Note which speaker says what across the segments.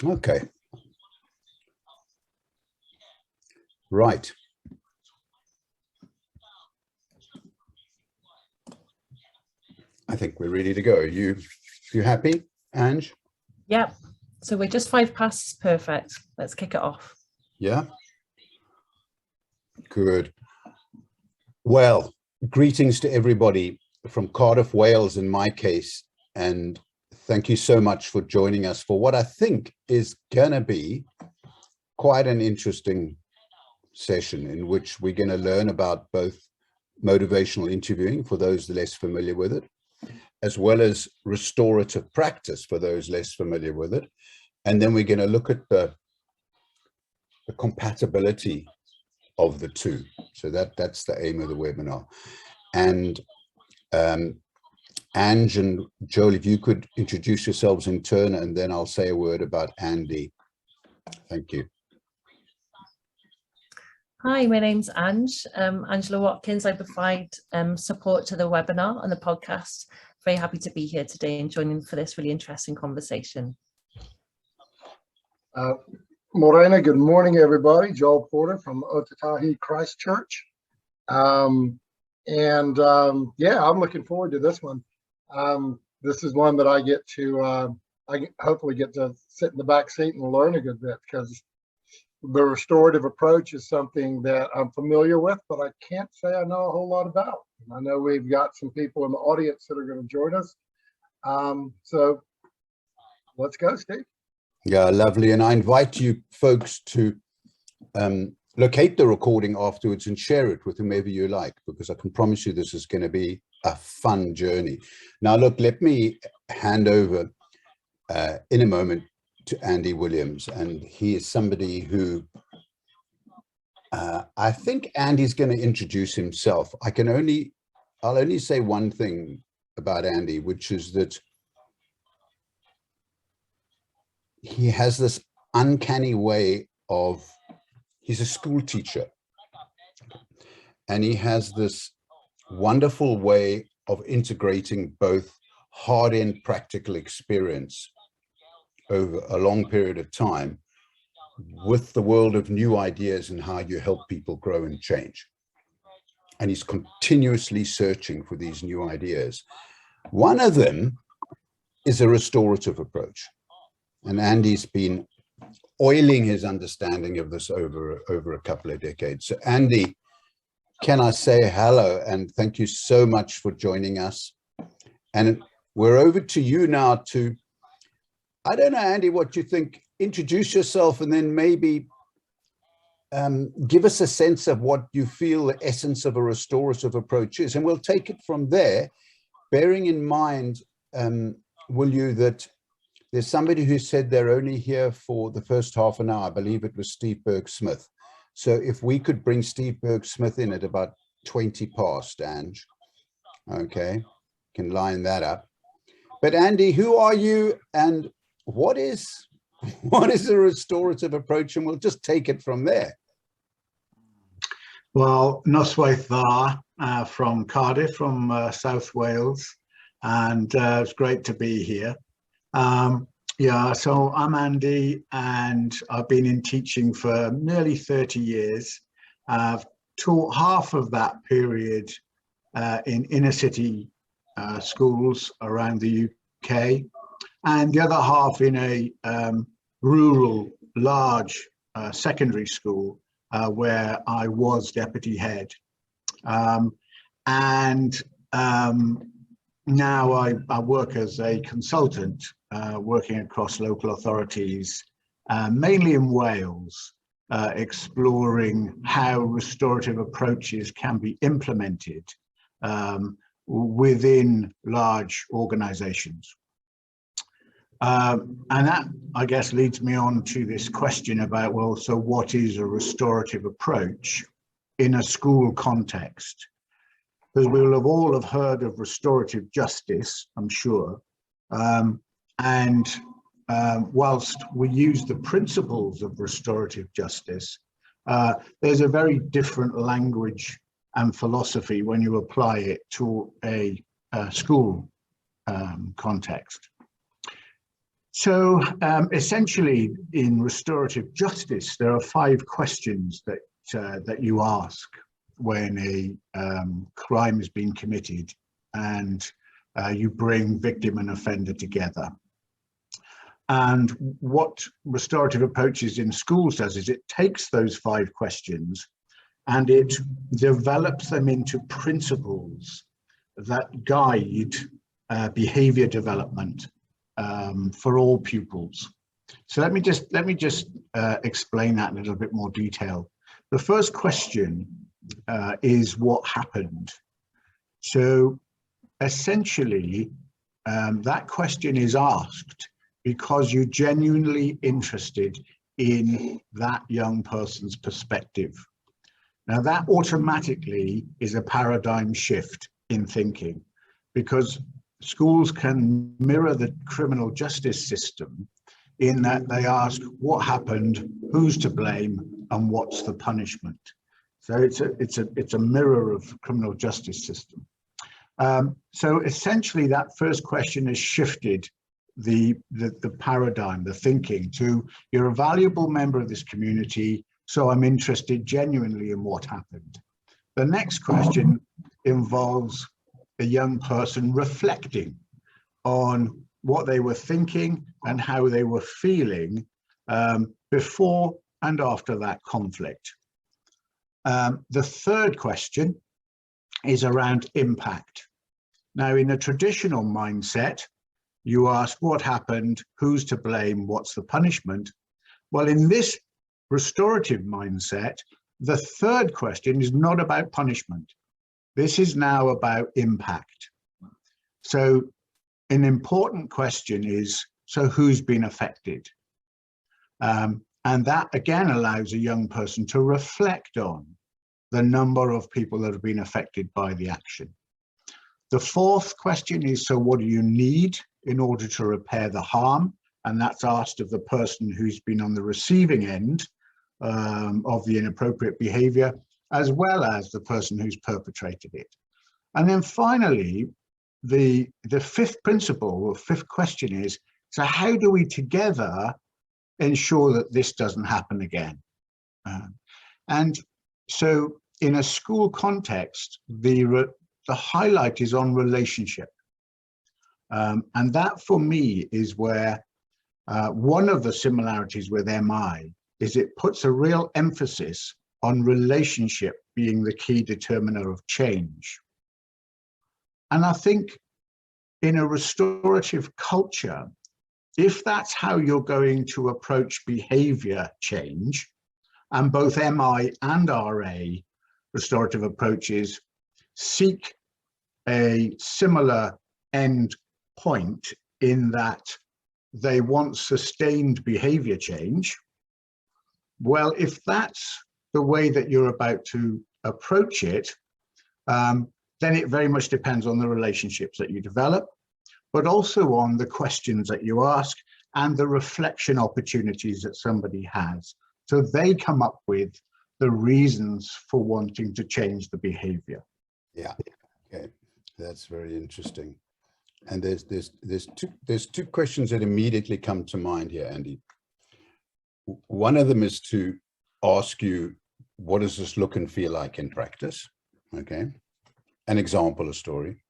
Speaker 1: Okay. Right. I think we're ready to go. You happy, Ange?
Speaker 2: Yep. So we're just 5 past. Perfect. Let's kick it off.
Speaker 1: Yeah. Good. Well, greetings to everybody from Cardiff, Wales, in my case, and thank you so much for joining us for what I think is gonna be quite an interesting session in which we're going to learn about both motivational interviewing for those less familiar with it, as well as restorative practice for those less familiar with it. And then we're going to look at the compatibility of the two. So that's the aim of the webinar. And Ange and Joel, if you could introduce yourselves in turn, and then I'll say a word about Andy. Thank you.
Speaker 2: Hi, my name's Ange, Angela Watkins. I provide support to the webinar and the podcast. Very happy to be here today and joining for this really interesting conversation.
Speaker 3: Morena, good morning, everybody. Joel Porter from Otatahi Christchurch. Yeah, I'm looking forward to this one. This is one that I get to, hopefully get to sit in the back seat and learn a good bit, because the restorative approach is something that I'm familiar with, but I can't say I know a whole lot about. I know we've got some people in the audience that are going to join us. So let's go, Steve.
Speaker 1: Yeah, lovely. And I invite you folks to locate the recording afterwards and share it with whomever you like, because I can promise you this is going to be a fun journey. Now, look, let me hand over in a moment to Andy Williams, and he is somebody who I think Andy's going to introduce himself. I'll only say one thing about Andy, which is that he has this uncanny way of, he's a school teacher, and he has this wonderful way of integrating both hard-end practical experience over a long period of time with the world of new ideas and how you help people grow and change. And he's continuously searching for these new ideas. One of them is a restorative approach. And Andy's been oiling his understanding of this over a couple of decades. So Andy, can I say hello and thank you so much for joining us. And we're over to you now to, I don't know, Andy, what you think. Introduce yourself and then maybe give us a sense of what you feel the essence of a restorative approach is. And we'll take it from there, bearing in mind, will you, that there's somebody who said they're only here for the first half an hour. I believe it was Steve Berg-Smith. So if we could bring Steve Berg-Smith in at about 20 past, Ange. Okay, can line that up. But Andy, who are you and what is a restorative approach? And we'll just take it from there.
Speaker 4: Well, Noswaith Dda from Cardiff, from South Wales, and it's great to be here. Yeah, so I'm Andy, and I've been in teaching for nearly 30 years. I've taught half of that period in inner city schools around the UK, and the other half in a rural, large secondary school where I was deputy head. Now I work as a consultant, working across local authorities, mainly in Wales, exploring how restorative approaches can be implemented within large organizations. And that, I guess, leads me on to this question about, well, so what is a restorative approach in a school context? Because we will have all have heard of restorative justice, I'm sure. Whilst we use the principles of restorative justice, there's a very different language and philosophy when you apply it to a school context. So essentially, in restorative justice, there are 5 questions that you ask when a crime has been committed, and you bring victim and offender together. And what restorative approaches in schools does is it takes those 5 questions and it develops them into principles that guide behavior development for all pupils. So let me just explain that in a little bit more detail. The first question is what happened. So essentially, that question is asked because you're genuinely interested in that young person's perspective. Now that automatically is a paradigm shift in thinking, because schools can mirror the criminal justice system in that they ask what happened, who's to blame, and what's the punishment. So it's a mirror of the criminal justice system. So essentially that first question has shifted the paradigm, the thinking, to you're a valuable member of this community, so I'm interested genuinely in what happened. The next question involves a young person reflecting on what they were thinking and how they were feeling before and after that conflict. The third question is around impact. Now, in a traditional mindset, you ask what happened, who's to blame, what's the punishment? Well, in this restorative mindset, the third question is not about punishment. This is now about impact. So an important question is, so who's been affected? And that again allows a young person to reflect on the number of people that have been affected by the action. The fourth question is, so what do you need in order to repair the harm? And that's asked of the person who's been on the receiving end of the inappropriate behavior, as well as the person who's perpetrated it. And then finally, the fifth principle or fifth question is, so how do we together ensure that this doesn't happen again? And so in a school context, the highlight is on relationship. And that for me is where one of the similarities with MI is it puts a real emphasis on relationship being the key determiner of change. And I think in a restorative culture, if that's how you're going to approach behavior change, and both MI and RA restorative approaches seek a similar end point in that they want sustained behavior change, well, if that's the way that you're about to approach it, then it very much depends on the relationships that you develop, but also on the questions that you ask and the reflection opportunities that somebody has. So they come up with the reasons for wanting to change the behavior.
Speaker 1: Yeah, okay, that's very interesting. And there's two questions that immediately come to mind here, Andy. One of them is to ask you, what does this look and feel like in practice? Okay, an example, a story.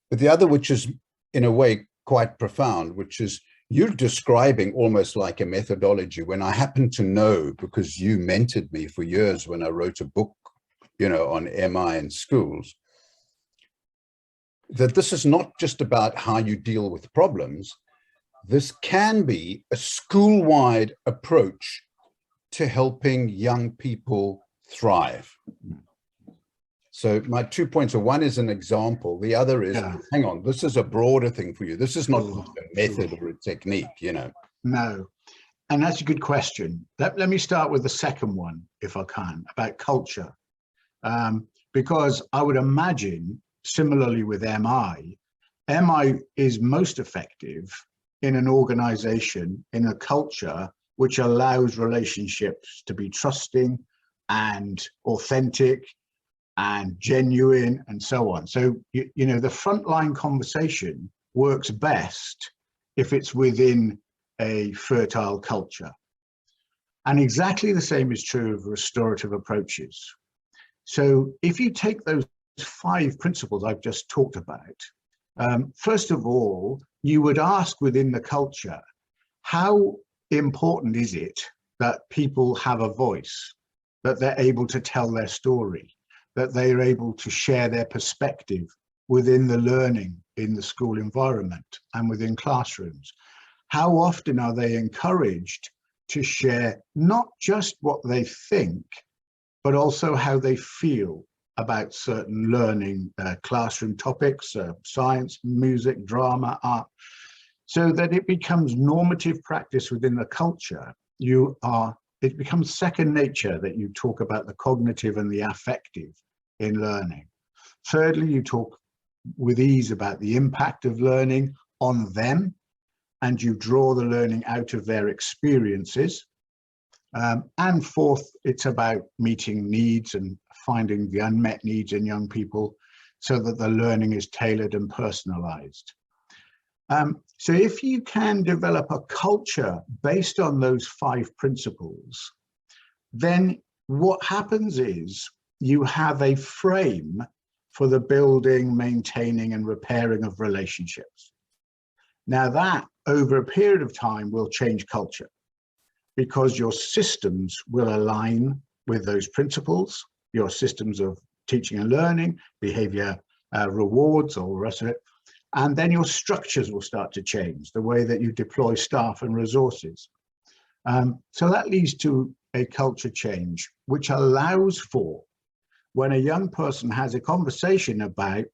Speaker 1: But the other, which is in a way quite profound, which is you're describing almost like a methodology when I happen to know, because you mentored me for years when I wrote a book, on MI in schools, that this is not just about how you deal with problems. This can be a school-wide approach to helping young people thrive. So my 2 points are, one is an example. The other is, hang on, this is a broader thing for you. This is not a method or a technique,
Speaker 4: No, and that's a good question. Let me start with the second one, if I can, about culture. Because I would imagine, similarly with MI is most effective in an organization, in a culture which allows relationships to be trusting and authentic and genuine and so on. So, the frontline conversation works best if it's within a fertile culture. And exactly the same is true of restorative approaches. So if you take those 5 principles I've just talked about, first of all, you would ask within the culture, how important is it that people have a voice, that they're able to tell their story, that they are able to share their perspective within the learning in the school environment and within classrooms? How often are they encouraged to share not just what they think, but also how they feel about certain learning classroom topics, science, music, drama, art, so that it becomes normative practice within the culture. It becomes second nature that you talk about the cognitive and the affective in learning. Thirdly, you talk with ease about the impact of learning on them, and you draw the learning out of their experiences. And fourth, it's about meeting needs and finding the unmet needs in young people so that the learning is tailored and personalized. So if you can develop a culture based on those 5 principles, then what happens is you have a frame for the building, maintaining, and repairing of relationships. Now that, over a period of time, will change culture, because your systems will align with those principles, your systems of teaching and learning, behavior rewards, all the rest of it. And then your structures will start to change, the way that you deploy staff and resources. So that leads to a culture change, which allows for, when a young person has a conversation about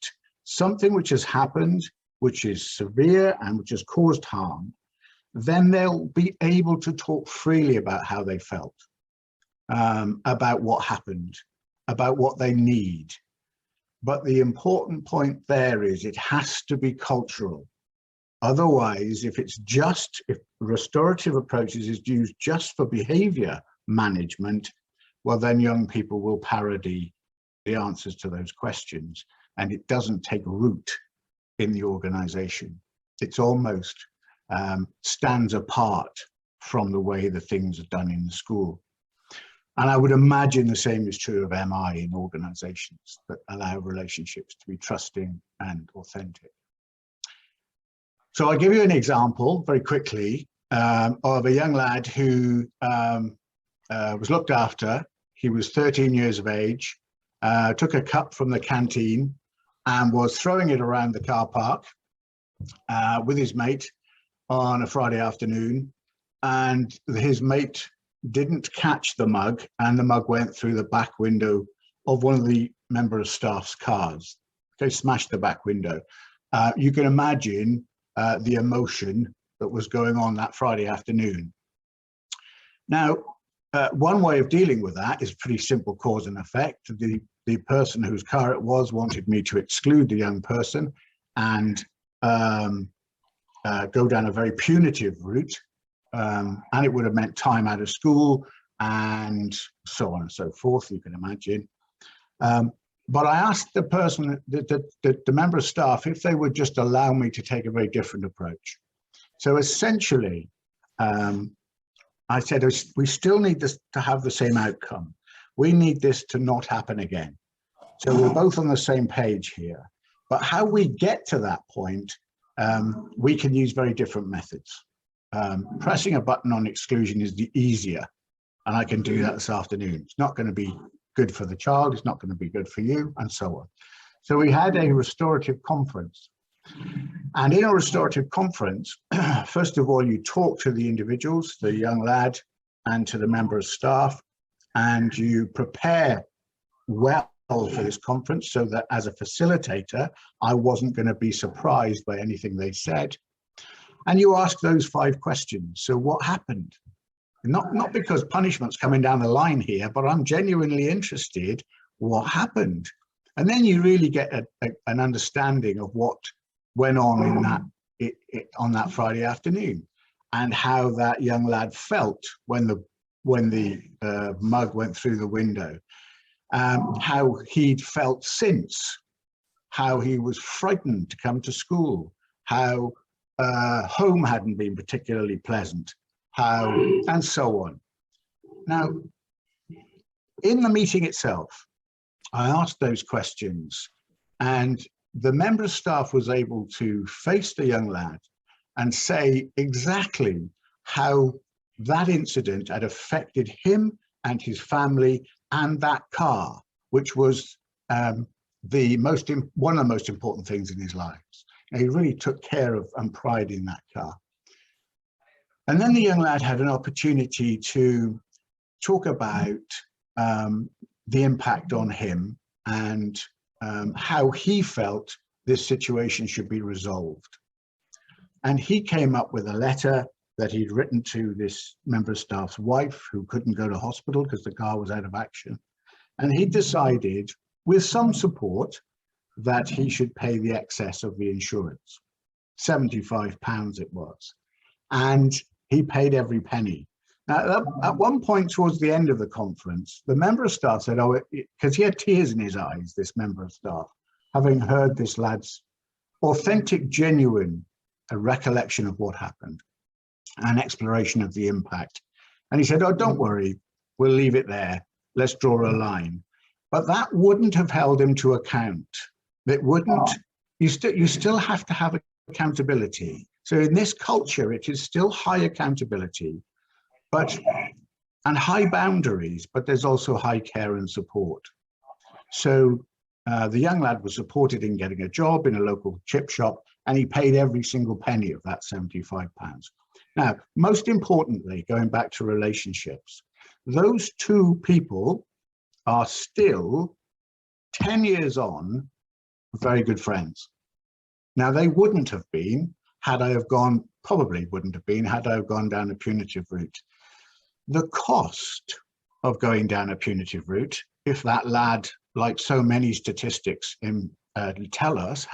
Speaker 4: something which has happened, which is severe and which has caused harm, then they'll be able to talk freely about how they felt, about what happened, about what they need. But the important point there is it has to be cultural. Otherwise, if restorative approaches is used just for behavior management, well, then young people will parody the answers to those questions, and it doesn't take root in the organization. It's almost stands apart from the way the things are done in the school. And I would imagine the same is true of MI in organizations that allow relationships to be trusting and authentic. So I'll give you an example very quickly of a young lad who was looked after. He was 13 years of age, took a cup from the canteen and was throwing it around the car park with his mate on a Friday afternoon. And his mate didn't catch the mug, and the mug went through the back window of one of the member of staff's cars. They smashed the back window. You can imagine the emotion that was going on that Friday afternoon. Now, one way of dealing with that is pretty simple cause and effect. The person whose car it was wanted me to exclude the young person and go down a very punitive route. And it would have meant time out of school and so on and so forth, you can imagine. But I asked the person, the member of staff, if they would just allow me to take a very different approach. So essentially, I said, we still need this to have the same outcome. We need this to not happen again. So we're both on the same page here. But how we get to that point, we can use very different methods. Pressing a button on exclusion is the easier, and I can do that this afternoon. It's not going to be good for the child, it's not going to be good for you, and so on. So we had a restorative conference. And in a restorative conference, first of all, you talk to the individuals, the young lad, and to the member of staff, and you prepare well for this conference so that as a facilitator, I wasn't going to be surprised by anything they said. And you ask those 5 questions. So what happened? Not because punishment's coming down the line here, but I'm genuinely interested, what happened? And then you really get an understanding of what went on in that Friday afternoon, and how that young lad felt when the mug went through the window, how he'd felt since, how he was frightened to come to school, how home hadn't been particularly pleasant, how, and so on. Now, in the meeting itself, I asked those questions, and the member of staff was able to face the young lad and say exactly how that incident had affected him and his family and that car, which was one of the most important things in his lives. And he really took care of and pride in that car. And then the young lad had an opportunity to talk about the impact on him and how he felt this situation should be resolved. And he came up with a letter that he'd written to this member of staff's wife, who couldn't go to hospital because the car was out of action. And he decided, with some support, that he should pay the excess of the insurance. £75 it was. And he paid every penny. Now, at one point towards the end of the conference, the member of staff said, oh, because he had tears in his eyes, this member of staff, having heard this lad's authentic, genuine recollection of what happened, an exploration of the impact. And he said, oh, don't worry, we'll leave it there. Let's draw a line. But that wouldn't have held him to account. It wouldn't, you still have to have accountability. So in this culture, it is still high accountability, and high boundaries, but there's also high care and support. So the young lad was supported in getting a job in a local chip shop, and he paid every single penny of that £75. Now, most importantly, going back to relationships, those two people are still 10 years on very good friends. Now, they wouldn't have been had I have gone, probably wouldn't have been had I have gone down a punitive route. The cost of going down a punitive route, if that lad, like so many statistics tell us,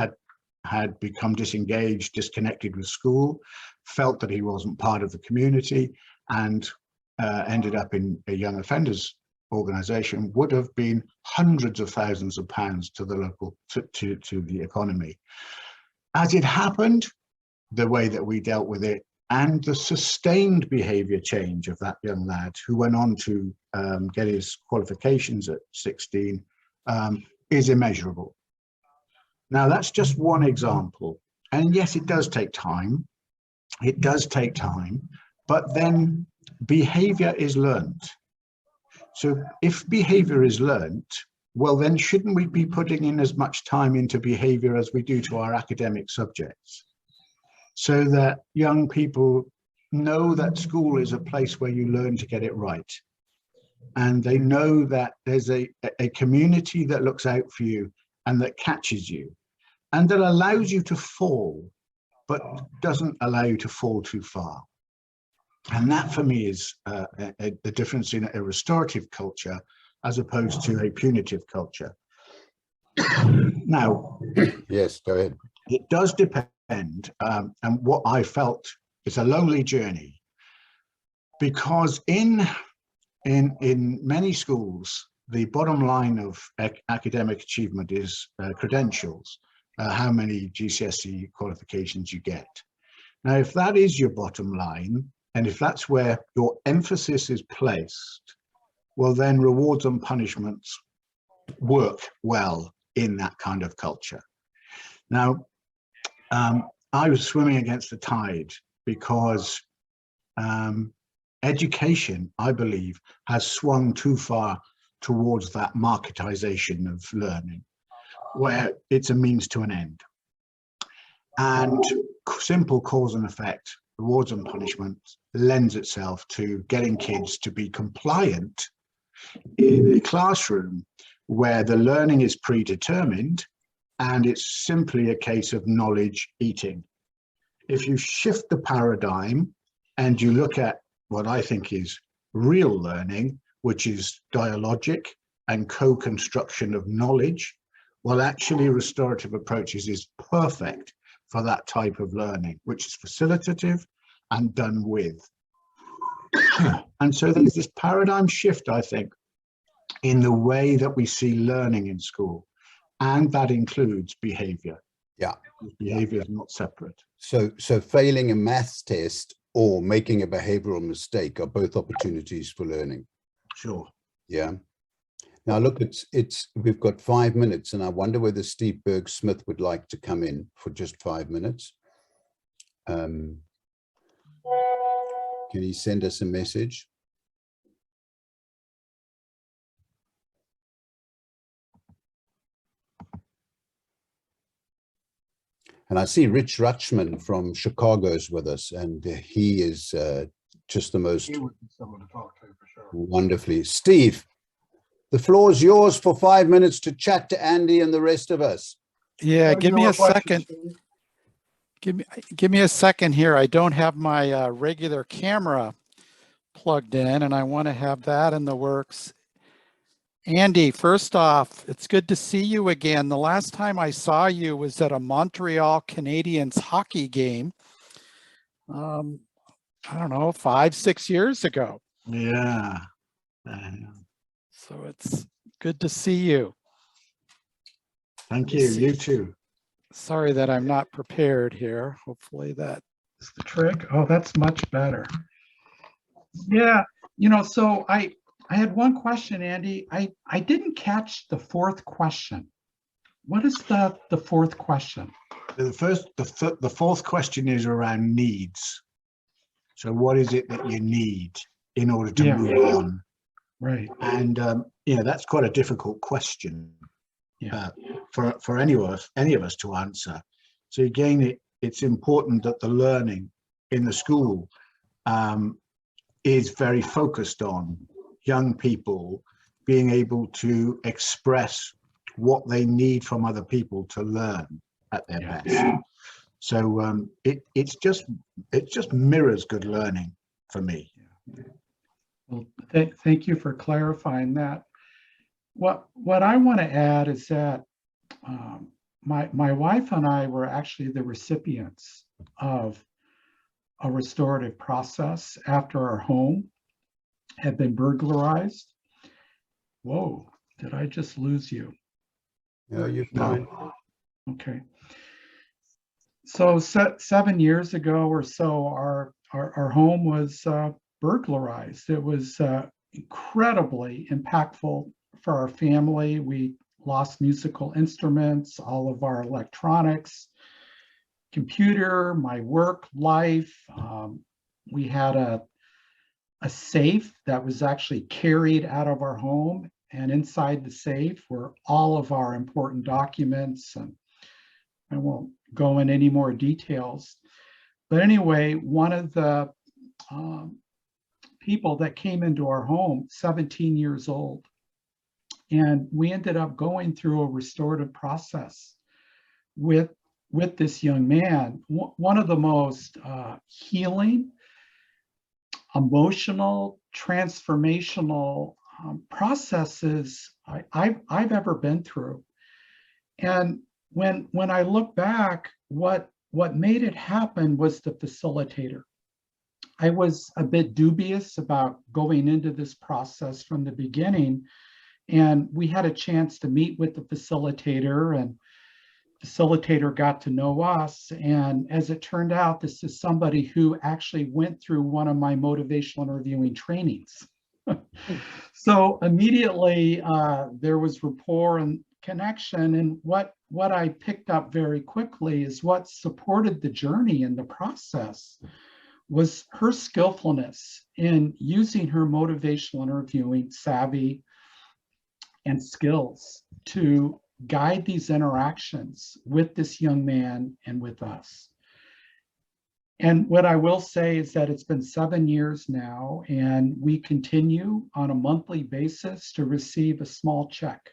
Speaker 4: had become disengaged, disconnected with school, felt that he wasn't part of the community, and ended up in a young offenders organization, would have been hundreds of thousands of pounds to the local, to the economy. As it happened, the way that we dealt with it and the sustained behavior change of that young lad, who went on to get his qualifications at 16, is immeasurable. Now, that's just one example. And yes, it does take time. It does take time, but then behavior is learned. So if behavior is learned, well, then shouldn't we be putting in as much time into behavior as we do to our academic subjects? So that young people know that school is a place where you learn to get it right. And they know that there's a community that looks out for you and that catches you and that allows you to fall, but doesn't allow you to fall too far. And that for me is the difference in a restorative culture as opposed to a punitive culture. Now,
Speaker 1: yes, go ahead.
Speaker 4: It does depend, and what I felt is a lonely journey, because in many schools, the bottom line of academic achievement is credentials, how many GCSE qualifications you get. Now, if that is your bottom line, and if that's where your emphasis is placed, well, then rewards and punishments work well in that kind of culture. Now, I was swimming against the tide because education, I believe, has swung too far towards that marketization of learning, where it's a means to an end. And simple cause and effect, rewards and punishments, lends itself to getting kids to be compliant in a classroom where the learning is predetermined and it's simply a case of knowledge eating. If you shift the paradigm and you look at what I think is real learning, which is dialogic and co-construction of knowledge, well, actually restorative approaches is perfect for that type of learning, which is facilitative and done with. And so there's this paradigm shift, I think, in the way that we see learning in school, and that includes behavior.
Speaker 1: Yeah.
Speaker 4: Behavior is not separate.
Speaker 1: So failing a maths test or making a behavioral mistake are both opportunities for learning.
Speaker 4: Sure.
Speaker 1: Yeah. Now look, we've got 5 minutes, and I wonder whether Steve Berg-Smith would like to come in for just 5 minutes. Can he send us a message? And I see Rich Rutschman from Chicago is with us, and he is just the most
Speaker 3: He would be someone to talk to for sure.
Speaker 1: wonderfully. Steve, the floor is yours for 5 minutes to chat to Andy and the rest of us.
Speaker 5: Yeah, give me a second.
Speaker 3: Steve.
Speaker 5: Give me a second here. I don't have my regular camera plugged in, and I want to have that in the works. Andy, first off, it's good to see you again. The last time I saw you was at a Montreal Canadiens hockey game. I don't know, 5, 6 years ago.
Speaker 4: Yeah.
Speaker 5: So it's good to see you.
Speaker 4: Thank you. You too.
Speaker 5: Sorry that I'm not prepared here. Hopefully that is the trick. Oh, that's much better. Yeah, so I had one question, Andy. I didn't catch the fourth question. What is the fourth question?
Speaker 4: The fourth question is around needs. So what is it that you need in order to move on?
Speaker 5: Right.
Speaker 4: And that's quite a difficult question.
Speaker 5: Yeah.
Speaker 4: For any of us to answer. So again, it's important that the learning in the school is very focused on young people being able to express what they need from other people to learn at their best. So it just mirrors good learning for me.
Speaker 5: Well, thank you for clarifying that. What I want to add is that my wife and I were actually the recipients of a restorative process after our home had been burglarized. Whoa, did I just lose you?
Speaker 1: No, you're fine.
Speaker 5: Okay. So 7 years ago or so, our home was burglarized. It was incredibly impactful for our family. We lost musical instruments, all of our electronics, computer, my work life. We had a safe that was actually carried out of our home, and inside the safe were all of our important documents. And I won't go in any more details. But anyway, one of the people that came into our home, 17 years old, and we ended up going through a restorative process with this young man. One of the most healing, emotional, transformational processes I've ever been through. And when I look back, what made it happen was the facilitator. I was a bit dubious about going into this process from the beginning, and we had a chance to meet with the facilitator, and facilitator got to know us. And as it turned out, this is somebody who actually went through one of my motivational interviewing trainings. So immediately there was rapport and connection. And what I picked up very quickly is what supported the journey in the process was her skillfulness in using her motivational interviewing savvy and skills to guide these interactions with this young man and with us. And what I will say is that it's been 7 years now, and we continue on a monthly basis to receive a small check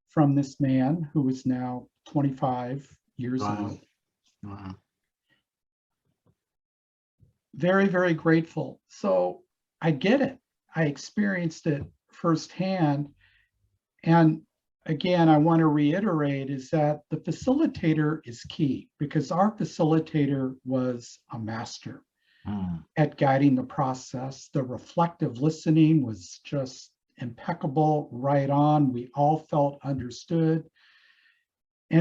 Speaker 5: from this man who is now 25 years old.
Speaker 4: Wow.
Speaker 5: Very, very grateful. So I get it. I experienced it firsthand. And again, I want to reiterate is that the facilitator is key, because our facilitator was a master at guiding the process. The reflective listening was just impeccable, right on. We all felt understood.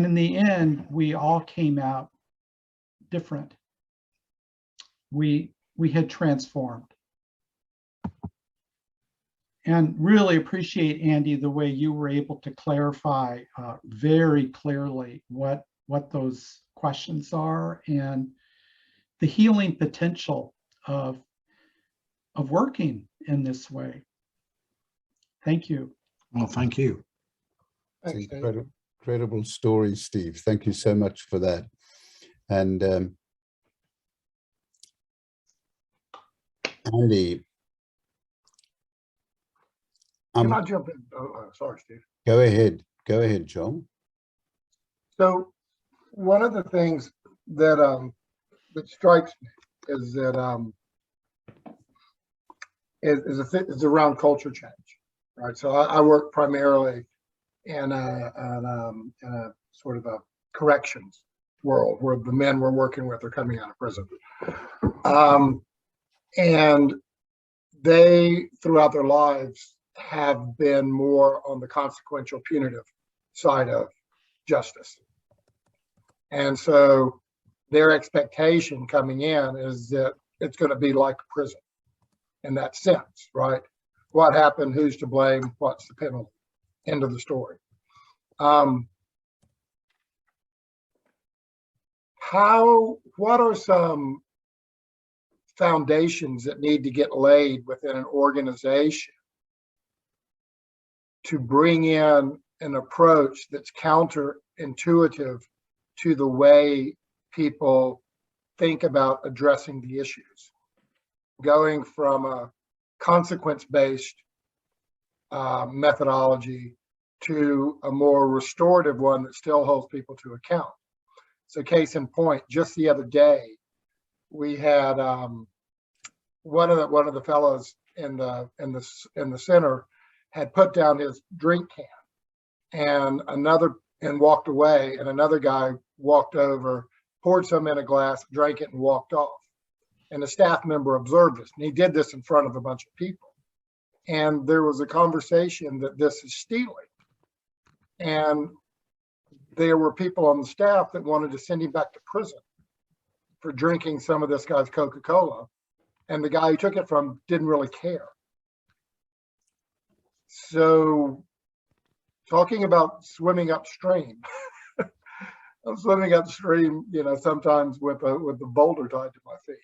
Speaker 5: in the end, we all came out different. We had transformed. And really appreciate, Andy, the way you were able to clarify very clearly what those questions are and the healing potential of working in this way. Thank you.
Speaker 4: Well, thank you.
Speaker 3: Thanks,
Speaker 1: It's
Speaker 3: Steve.
Speaker 1: incredible story, Steve. Thank you so much for that. And Andy,
Speaker 3: Can I jump in? Oh, sorry, Steve.
Speaker 1: go ahead, Joel.
Speaker 3: So one of the things that that strikes me is that is around culture change, right? So I work primarily in a sort of a corrections world where the men we're working with are coming out of prison, and they throughout their lives have been more on the consequential punitive side of justice. And so their expectation coming in is that it's going to be like prison in that sense, right? What happened? Who's to blame? What's the penalty? End of the story. What are some foundations that need to get laid within an organization to bring in an approach that's counterintuitive to the way people think about addressing the issues, going from a consequence-based methodology to a more restorative one that still holds people to account? So case in point, just the other day, we had one of the fellows in the center had put down his drink can and walked away, and another guy walked over, poured some in a glass, drank it, and walked off. And a staff member observed this, and he did this in front of a bunch of people. And there was a conversation that this is stealing. And there were people on the staff that wanted to send him back to prison for drinking some of this guy's Coca-Cola. And the guy who took it from didn't really care. So talking about swimming upstream, I'm swimming upstream, sometimes with a boulder tied to my feet.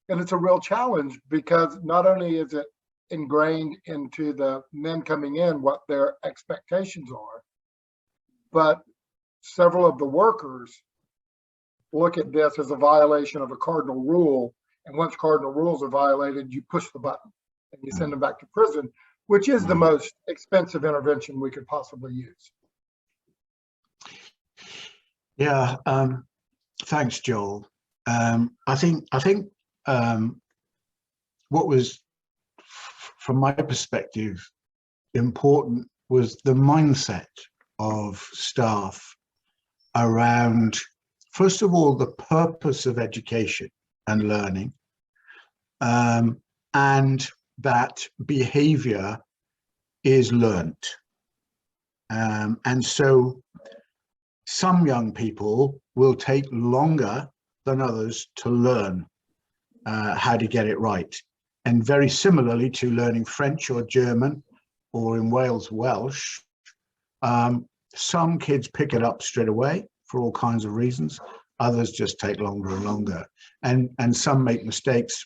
Speaker 3: And it's a real challenge because not only is it ingrained into the men coming in what their expectations are, but several of the workers look at this as a violation of a cardinal rule. And once cardinal rules are violated, you push the button and you send them back to prison, which is the most expensive intervention we could possibly use.
Speaker 4: Yeah, thanks, Joel. I think what was, from my perspective, important was the mindset of staff around, first of all, the purpose of education and learning, and that behavior is learnt. And so some young people will take longer than others to learn how to get it right. And very similarly to learning French or German, or in Wales, Welsh, some kids pick it up straight away for all kinds of reasons. Others just take longer and longer. And some make mistakes,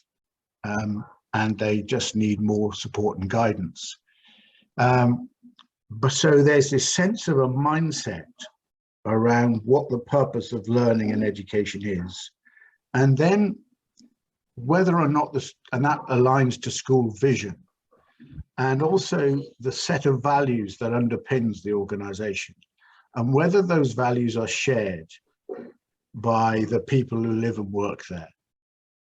Speaker 4: and they just need more support and guidance. But so there's this sense of a mindset around what the purpose of learning and education is. And then whether or not and that aligns to school vision, and also the set of values that underpins the organization, and whether those values are shared by the people who live and work there.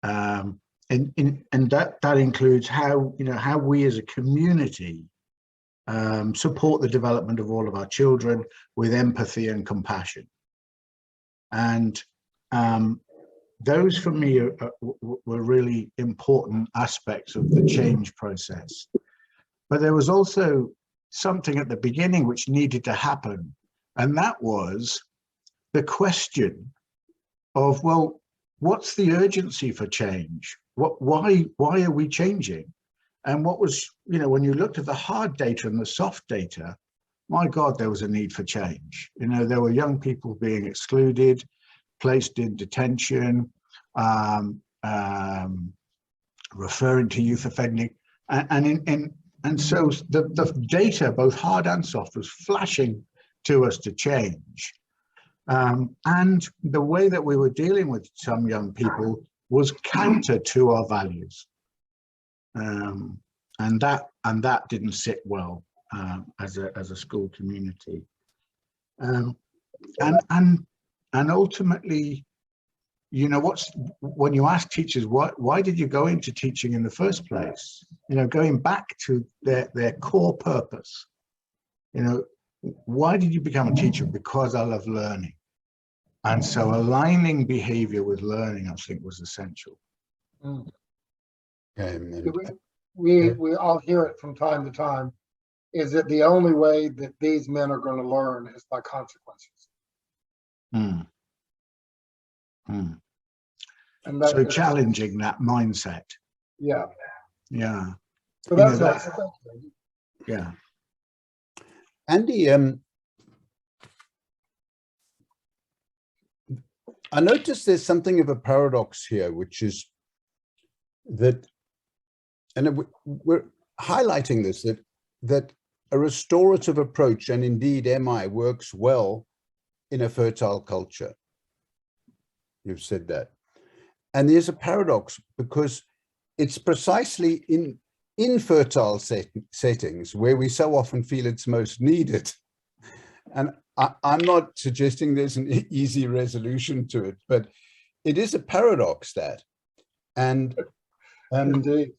Speaker 4: And that includes how we as a community support the development of all of our children with empathy and compassion. And those for me were really important aspects of the change process. But there was also something at the beginning which needed to happen, And that was the question of, well, what's the urgency for change? Why are we changing? And what was, you know, when you looked at the hard data and the soft data, my God, there was a need for change. You know, there were young people being excluded, placed in detention, referring to youth offending, and so the data, both hard and soft, was flashing to us to change. And the way that we were dealing with some young people was counter to our values, and that didn't sit well as a school community, and ultimately, you know, when you ask teachers why did you go into teaching in the first place, you know, going back to their core purpose, you know, why did you become a teacher? Because I love learning. And so aligning behavior with learning, I think, was essential.
Speaker 3: We all hear it from time to time, is that the only way that these men are going to learn is by consequences. And
Speaker 4: so challenging that mindset.
Speaker 3: Yeah.
Speaker 4: Yeah.
Speaker 3: So that's
Speaker 4: yeah.
Speaker 1: Andy, I noticed there's something of a paradox here, which is that, and we're highlighting this, that a restorative approach, and indeed MI, works well in a fertile culture. You've said that. And there's a paradox because it's precisely in infertile settings where we so often feel it's most needed. And I'm not suggesting there's an easy resolution to it, but it is a paradox that. And
Speaker 3: indeed.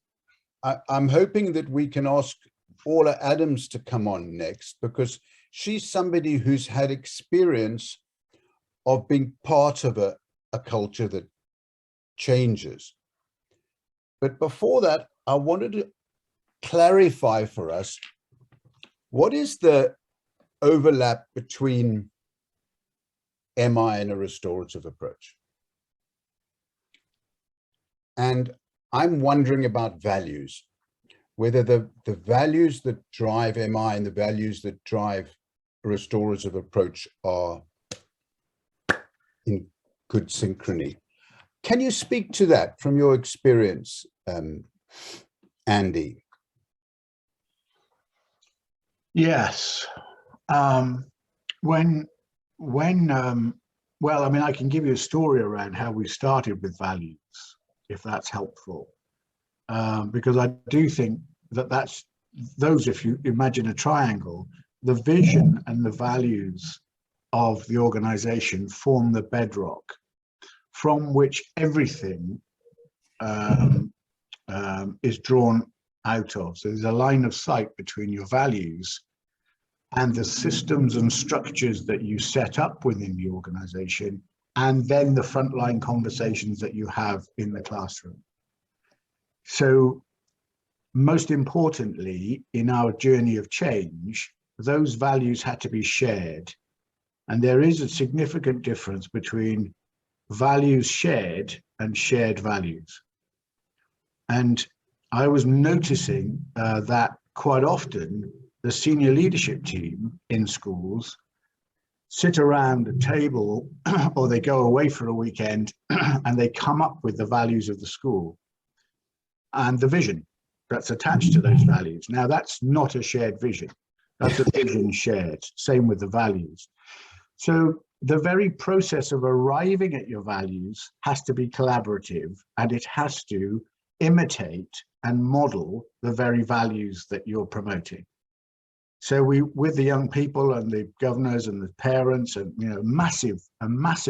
Speaker 1: I'm hoping that we can ask Orla Adams to come on next, because she's somebody who's had experience of being part of a culture that changes. But before that, I wanted to clarify for us, what is the overlap between MI and a restorative approach? And I'm wondering about values, whether the values that drive MI and the values that drive a restorative approach are in good synchrony. Can you speak to that from your experience, Andy?
Speaker 4: Yes. Well, I mean, I can give you a story around how we started with values, if that's helpful, because I do think that's those, if you imagine a triangle, the vision and the values of the organization form the bedrock from which everything is drawn out of. So there's a line of sight between your values and the systems and structures that you set up within the organization, and then the frontline conversations that you have in the classroom. So most importantly, in our journey of change, those values had to be shared. And there is a significant difference between values shared and shared values. And I was noticing that quite often the senior leadership team in schools sit around a table or they go away for a weekend and they come up with the values of the school and the vision that's attached to those values. Now, that's not a shared vision. That's a vision shared, same with the values. So the very process of arriving at your values has to be collaborative, and it has to imitate and model the very values that you're promoting. So with the young people and the governors and the parents, and a massive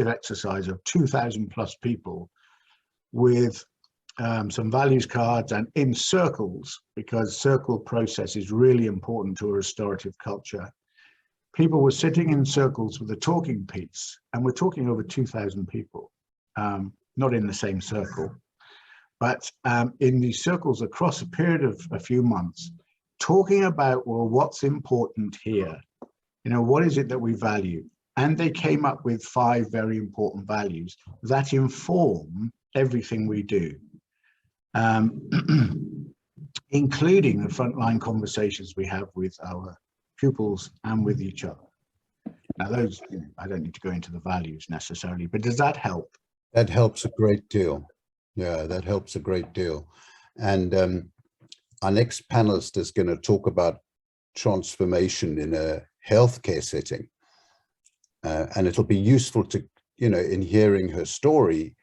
Speaker 4: exercise of 2,000 plus people with some values cards and in circles, because circle process is really important to a restorative culture. People were sitting in circles with a talking piece, and we're talking over 2,000 people, not in the same circle, but in these circles across a period of a few months, talking about, well, what's important here? what is it that we value? And they came up with 5 very important values that inform everything we do, including the frontline conversations we have with our pupils and with each other. Now, those, I don't need to go into the values necessarily, but does that help?
Speaker 1: That helps a great deal. Yeah, that helps a great deal. And our next panelist is going to talk about transformation in a healthcare setting. And it'll be useful to, in hearing her story,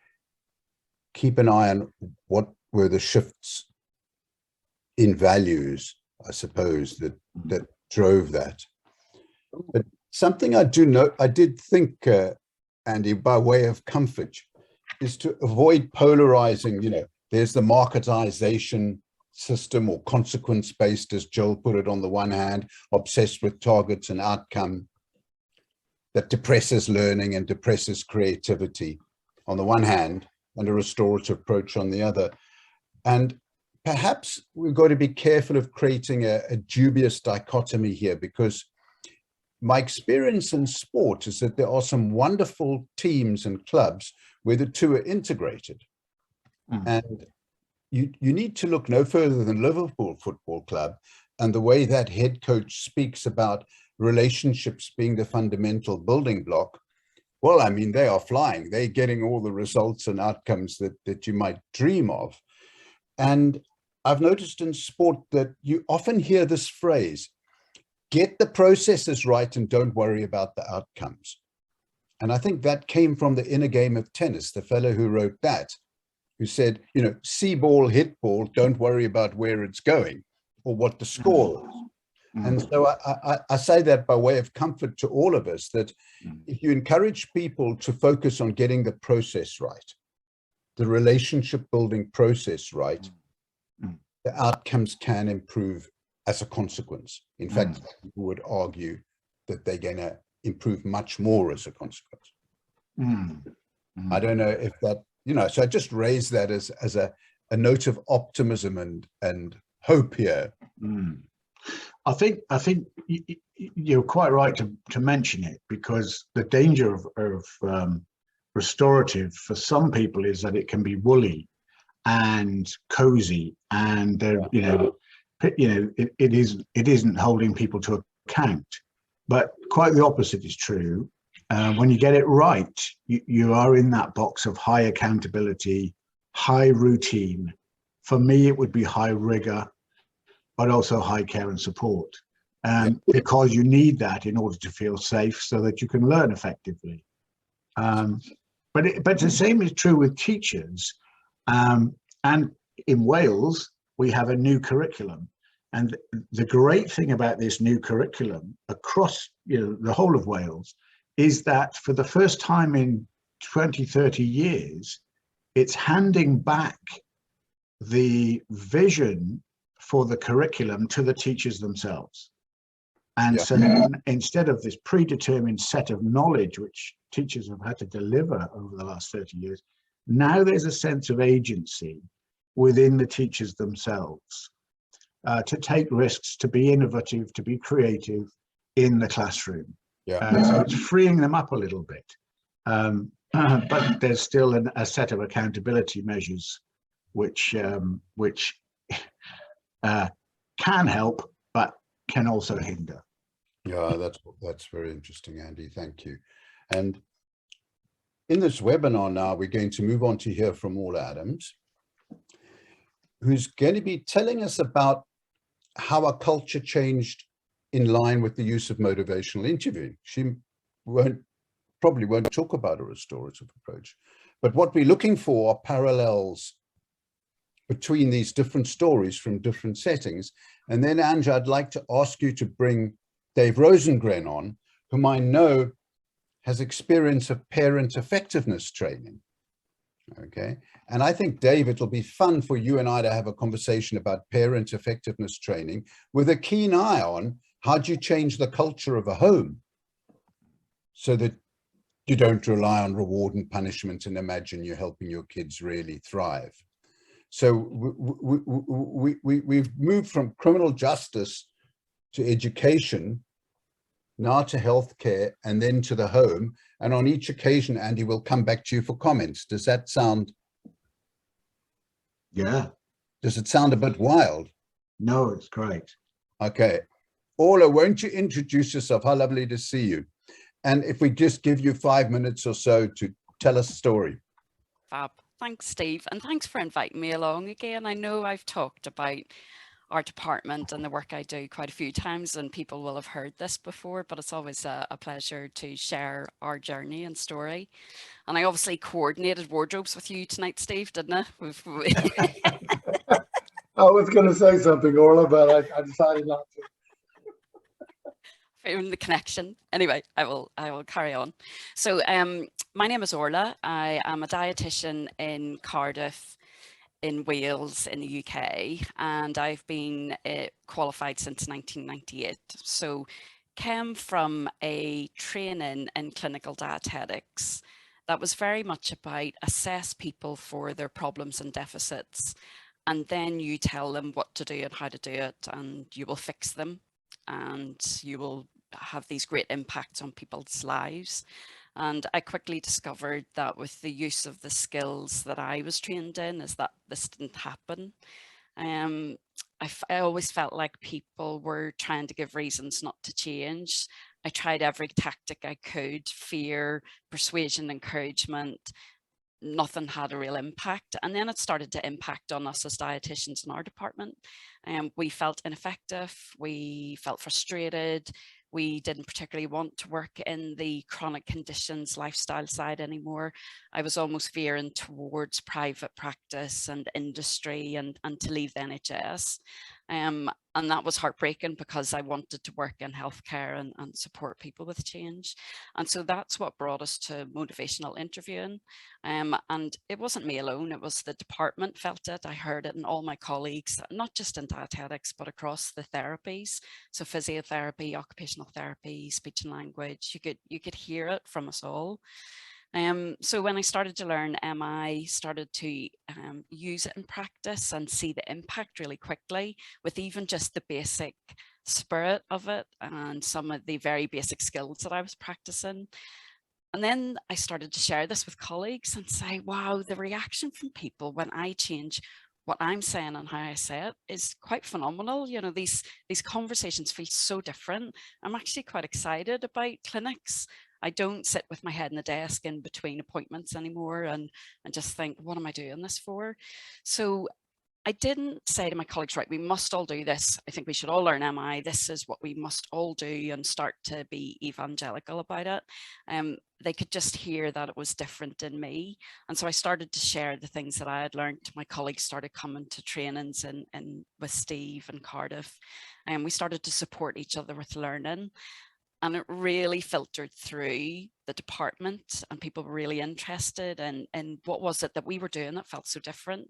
Speaker 1: keep an eye on what were the shifts in values, I suppose, that drove that. But something I did think, Andy, by way of comfort, is to avoid polarizing, there's the marketization system or consequence-based, as Joel put it, on the one hand, obsessed with targets and outcome, that depresses learning and depresses creativity on the one hand, and a restorative approach on the other. And perhaps we've got to be careful of creating a dubious dichotomy here, because my experience in sport is that there are some wonderful teams and clubs where the two are integrated. And you need to look no further than Liverpool Football Club and the way that head coach speaks about relationships being the fundamental building block. Well, I mean, they are flying. They're getting all the results and outcomes that you might dream of. And I've noticed in sport that you often hear this phrase, get the processes right and don't worry about the outcomes. And I think that came from the inner game of tennis, the fellow who wrote that, who said, see ball, hit ball, don't worry about where it's going or what the score is. And so I say that by way of comfort to all of us, that if you encourage people to focus on getting the process right, the relationship building process right, the outcomes can improve as a consequence. In fact, people would argue that they're going to improve much more as a consequence. I don't know if that, so I just raise that as a note of optimism and hope here.
Speaker 4: I think you're quite right to mention it, because the danger of restorative for some people is that it can be woolly and cozy, and it isn't holding people to account. But quite the opposite is true. When you get it right, you are in that box of high accountability, high routine. For me, it would be high rigor, but also high care and support, because you need that in order to feel safe so that you can learn effectively. But the same is true with teachers. And in Wales, we have a new curriculum. And the great thing about this new curriculum across the whole of Wales is that for the first time in 20, 30 years, it's handing back the vision for the curriculum to the teachers themselves. And so instead of this predetermined set of knowledge which teachers have had to deliver over the last 30 years, now there's a sense of agency within the teachers themselves to take risks, to be innovative, to be creative in the classroom. So it's freeing them up a little bit. But there's still a set of accountability measures which can help, but can also hinder.
Speaker 1: Yeah, that's very interesting, Andy. Thank you. And in this webinar now, we're going to move on to hear from Orla Adams, who's going to be telling us about how our culture changed in line with the use of motivational interviewing. She probably won't talk about a restorative approach, but what we're looking for are parallels between these different stories from different settings. And then, Ange, I'd like to ask you to bring Dave Rosengren on, whom I know has experience of parent effectiveness training. Okay. And I think, Dave, it'll be fun for you and I to have a conversation about parent effectiveness training with a keen eye on how do you change the culture of a home so that you don't rely on reward and punishment and imagine you're helping your kids really thrive. So we've moved from criminal justice to education, now to healthcare, and then to the home. And on each occasion, Andy will come back to you for comments. Does that sound?
Speaker 4: Yeah.
Speaker 1: Does it sound a bit wild?
Speaker 4: No, it's great.
Speaker 1: Okay. Orla, won't you introduce yourself? How lovely to see you. And if we just give you 5 minutes or so to tell us a story.
Speaker 6: Fab. Thanks, Steve. And thanks for inviting me along again. I know I've talked about our department and the work I do quite a few times, and people will have heard this before, but it's always a pleasure to share our journey and story. And I obviously coordinated wardrobes with you tonight, Steve, didn't I?
Speaker 3: I was going to say something, Orla, but I decided not to.
Speaker 6: The connection. Anyway, I will carry on. So my name is Orla. I am a dietitian in Cardiff, in Wales, in the UK, and I've been qualified since 1998. So came from a training in clinical dietetics that was very much about assess people for their problems and deficits, and then you tell them what to do and how to do it, and you will fix them, and you will have these great impacts on people's lives. And I quickly discovered that with the use of the skills that I was trained in, is that this didn't happen. I always felt like people were trying to give reasons not to change. I tried every tactic I could: fear, persuasion, encouragement. Nothing had a real impact. And then it started to impact on us as dietitians in our department. We felt ineffective, we felt frustrated, we didn't particularly want to work in the chronic conditions lifestyle side anymore. I was almost veering towards private practice and industry and to leave the NHS. And that was heartbreaking because I wanted to work in healthcare and support people with change. And so that's what brought us to motivational interviewing. And it wasn't me alone, it was the department felt it. I heard it in all my colleagues, not just in dietetics, but across the therapies. So physiotherapy, occupational therapy, speech and language, you could hear it from us all. So when I started to learn MI, started to use it in practice and see the impact really quickly with even just the basic spirit of it and some of the very basic skills that I was practicing. And then I started to share this with colleagues and say, wow, the reaction from people when I change what I'm saying and how I say it is quite phenomenal. You know, these conversations feel so different. I'm actually quite excited about clinics. I don't sit with my head in the desk in between appointments anymore and just think, what am I doing this for? So I didn't say to my colleagues, right, we must all do this. I think we should all learn MI. This is what we must all do, and start to be evangelical about it. They could just hear that it was different in me. And so I started to share the things that I had learned. My colleagues started coming to trainings and with Steve and Cardiff, and we started to support each other with learning. And it really filtered through the department, and people were really interested in what was it that we were doing that felt so different.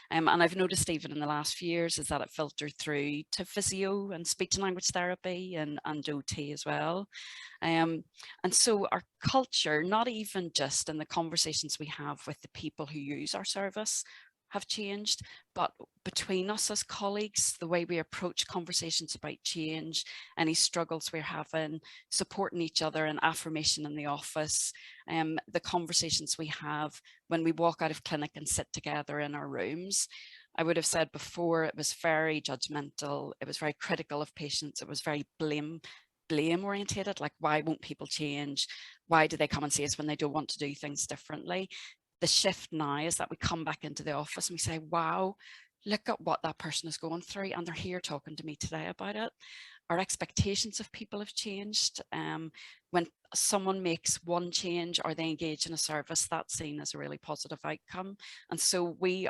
Speaker 6: And I've noticed even in the last few years is that it filtered through to physio and speech and language therapy and OT as well. And so our culture, not even just in the conversations we have with the people who use our service, have changed, but between us as colleagues, the way we approach conversations about change, any struggles we're having, supporting each other and affirmation in the office, the conversations we have when we walk out of clinic and sit together in our rooms. I would have said before, it was very judgmental, it was very critical of patients, it was very blame orientated, like why won't people change? Why do they come and see us when they don't want to do things differently? The shift now is that we come back into the office and we say, wow, look at what that person is going through, and they're here talking to me today about it. Our expectations of people have changed. When someone makes one change or they engage in a service, that's seen as a really positive outcome. And so we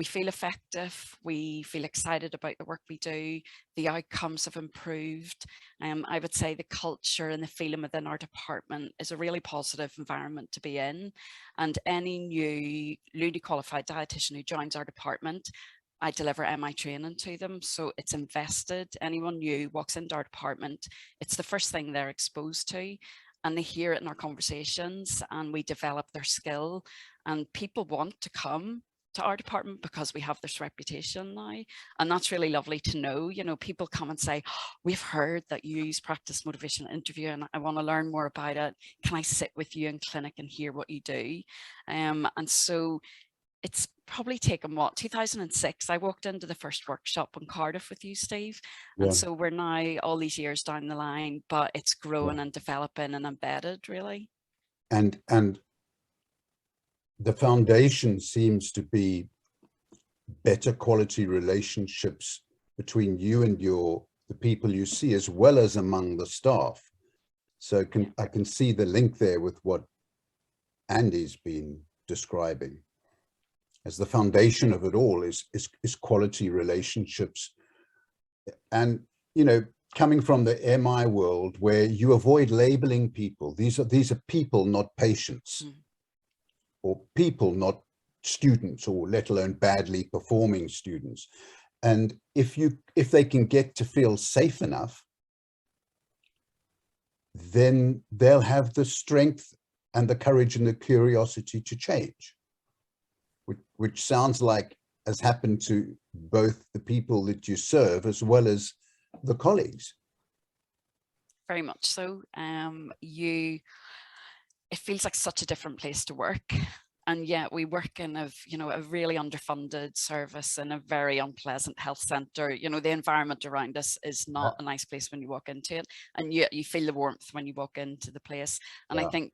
Speaker 6: feel effective, we feel excited about the work we do, the outcomes have improved. I would say the culture and the feeling within our department is a really positive environment to be in. And any newly qualified dietitian who joins our department, I deliver MI training to them, so it's invested. Anyone new walks into our department, it's the first thing they're exposed to, and they hear it in our conversations, and we develop their skill, and people want to come to our department because we have this reputation now. And that's really lovely to know. You know, people come and say, oh, we've heard that you use practice motivational interview and I want to learn more about it. Can I sit with you in clinic and hear what you do? And so it's probably taken, what, 2006, I walked into the first workshop in Cardiff with you, Steve. And so we're now all these years down the line, but it's growing and developing and embedded, really.
Speaker 1: And the foundation seems to be better quality relationships between you and the people you see, as well as among the staff. So I can see the link there with what Andy's been describing. As the foundation of it all is quality relationships. And, you know, coming from the MI world where you avoid labeling people, these are people, not patients, or people, not students, or let alone badly performing students. And if they can get to feel safe enough, then they'll have the strength and the courage and the curiosity to change. Which sounds like has happened to both the people that you serve as well as the colleagues.
Speaker 6: Very much so. It feels like such a different place to work. And yet we work in a really underfunded service in a very unpleasant health centre. You know, the environment around us is not a nice place when you walk into it. And yet you feel the warmth when you walk into the place. And I think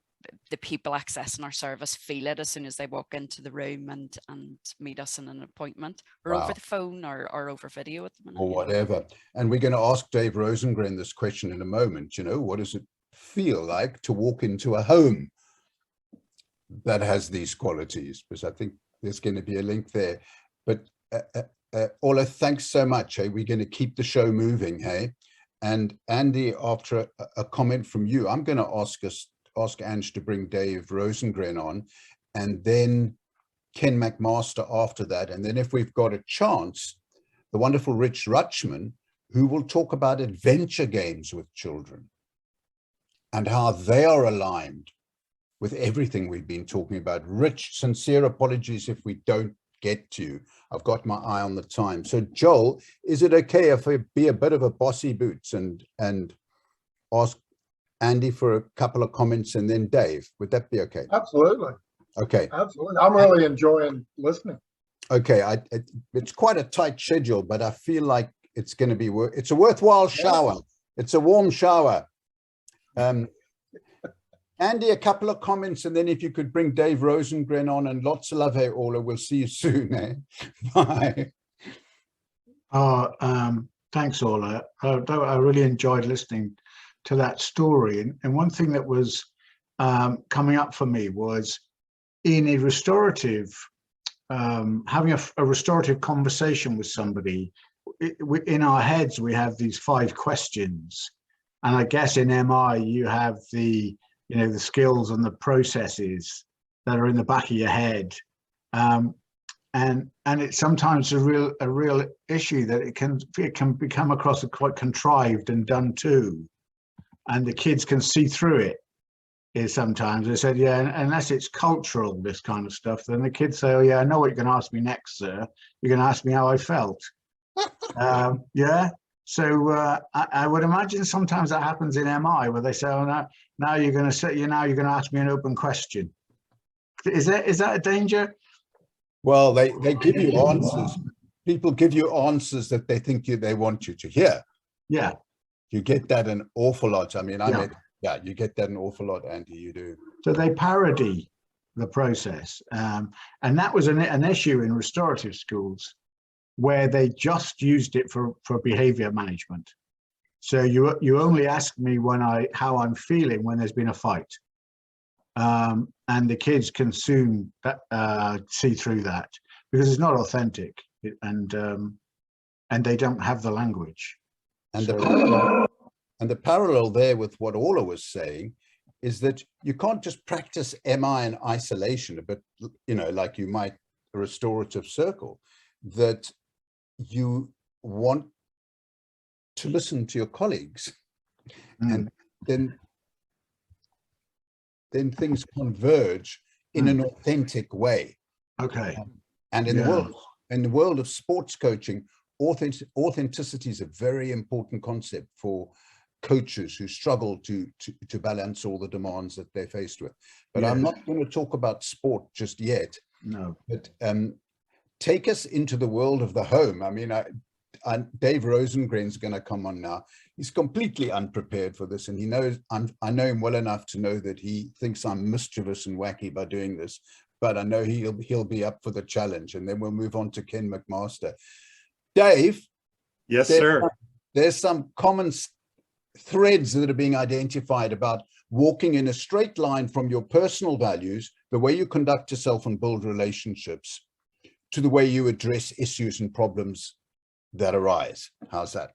Speaker 6: the people accessing our service feel it as soon as they walk into the room and meet us in an appointment, or over the phone or over video at the minute.
Speaker 1: Or whatever. And we're going to ask Dave Rosengren this question in a moment. You know, what does it feel like to walk into a home that has these qualities? Because I think there's going to be a link there. But Orla, thanks so much. Hey, we're going to keep the show moving. Hey, and Andy, after a comment from you, I'm going to ask Ange to bring Dave Rosengren on, and then Ken McMaster after that. And then if we've got a chance, the wonderful Rich Rutschman, who will talk about adventure games with children and how they are aligned with everything we've been talking about. Rich, sincere apologies if we don't get to you. I've got my eye on the time. So Joel, is it okay if I be a bit of a bossy boots and ask Andy for a couple of comments and then Dave? Would that be okay?
Speaker 3: Absolutely.
Speaker 1: Okay.
Speaker 3: Absolutely. I'm really enjoying listening.
Speaker 1: Okay. It's quite a tight schedule, but I feel like it's going to be it's a worthwhile shower. It's a warm shower. Andy, a couple of comments, and then if you could bring Dave Rosengren on, and lots of love. Hey, Orla, we'll see you soon. Eh? Bye.
Speaker 4: Thanks, Orla. I really enjoyed listening to that story. And one thing that was coming up for me was in a restorative, having a restorative conversation with somebody. In our heads, we have these 5 questions. And I guess in MI, you have the skills and the processes that are in the back of your head. And it's sometimes a real issue that it can become across as quite contrived and done too. And the kids can see through it. Sometimes they said, yeah, unless it's cultural, this kind of stuff, then the kids say, oh yeah, I know what you're going to ask me next, sir. You're going to ask me how I felt. Yeah. So I would imagine sometimes that happens in MI where they say, oh, now you're going to ask me an open question. Is that a danger?
Speaker 1: Well, they give you answers. People give you answers that they think they want you to hear.
Speaker 4: Yeah.
Speaker 1: You get that an awful lot. I mean, you get that an awful lot, Andy, you do.
Speaker 4: So they parody the process. And that was an issue in restorative schools where they just used it for behavior management. So you only ask me how I'm feeling when there's been a fight. And the kids can soon see through that because it's not authentic and they don't have the language.
Speaker 1: And the parallel there with what Orla was saying is that you can't just practice MI in isolation, but like you might a restorative circle, that you want to listen to your colleagues, and then things converge in an authentic way.
Speaker 4: Okay.
Speaker 1: And in the world of sports coaching, authenticity is a very important concept for coaches who struggle to balance all the demands that they're faced with. But I'm not going to talk about sport just yet.
Speaker 4: No.
Speaker 1: But take us into the world of the home. I mean, Dave Rosengren's going to come on now. He's completely unprepared for this, and he knows I know him well enough to know that he thinks I'm mischievous and wacky by doing this. But I know he'll be up for the challenge, and then we'll move on to Ken McMaster. Dave.
Speaker 7: Yes, sir.
Speaker 1: There's some common threads that are being identified about walking in a straight line from your personal values, the way you conduct yourself and build relationships, to the way you address issues and problems that arise. How's that?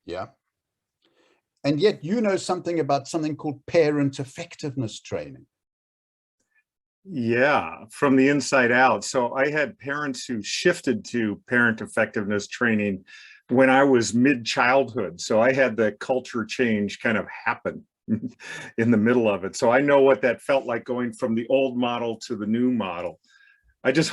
Speaker 1: Yeah. And yet you know something about something called parent effectiveness training.
Speaker 7: Yeah, from the inside out. So I had parents who shifted to parent effectiveness training when I was mid-childhood. So I had the culture change kind of happen in the middle of it. So I know what that felt like, going from the old model to the new model. It's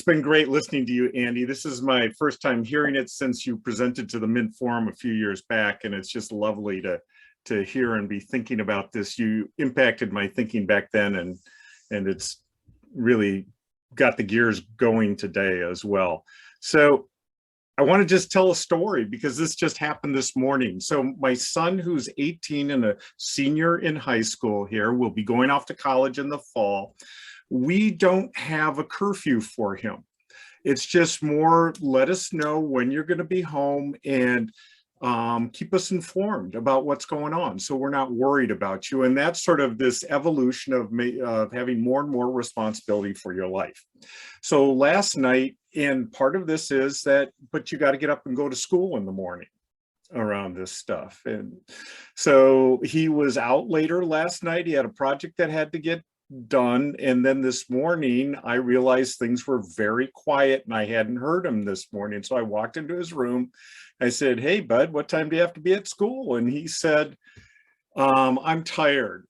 Speaker 7: been great listening to you, Andy. This is my first time hearing it since you presented to the Mint Forum a few years back, and it's just lovely to hear and be thinking about this. You impacted my thinking back then, and it's really got the gears going today as well. So I want to just tell a story because this just happened this morning. So my son, who's 18 and a senior in high school here, will be going off to college in the fall. We don't have a curfew for him. It's just more, let us know when you're going to be home and keep us informed about what's going on, so we're not worried about you. And that's sort of this evolution of having more and more responsibility for your life. So last night, and part of this is that, but you got to get up and go to school in the morning around this stuff. And so he was out later last night. He had a project that had to get done, and then this morning I realized things were very quiet and I hadn't heard him this morning. So I walked into his room. I said, "Hey bud, what time do you have to be at school?" And he said, "I'm tired."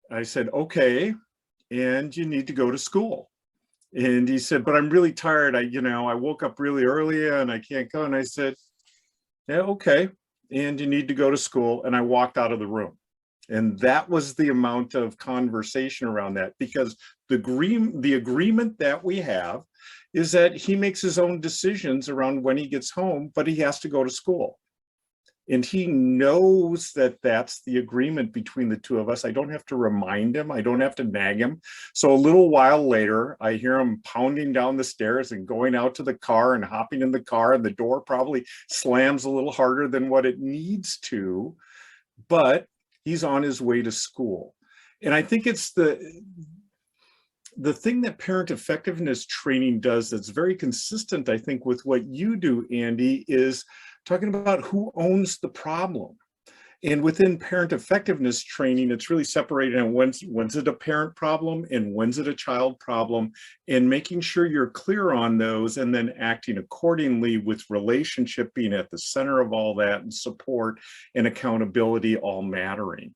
Speaker 7: I said, "Okay, and you need to go to school." And he said, "But I'm really tired. I woke up really early and I can't go." And I said, "Yeah, okay, and you need to go to school." And I walked out of the room. And that was the amount of conversation around that, because the agreement that we have is that he makes his own decisions around when he gets home, but he has to go to school. And he knows that that's the agreement between the two of us. I don't have to remind him. I don't have to nag him. So a little while later, I hear him pounding down the stairs and going out to the car and hopping in the car, and the door probably slams a little harder than what it needs to, but he's on his way to school. And I think it's the thing that parent effectiveness training does that's very consistent, I think, with what you do, Andy, is talking about who owns the problem. And within parent effectiveness training, it's really separating on when's it a parent problem and when's it a child problem, and making sure you're clear on those and then acting accordingly, with relationship being at the center of all that, and support and accountability all mattering.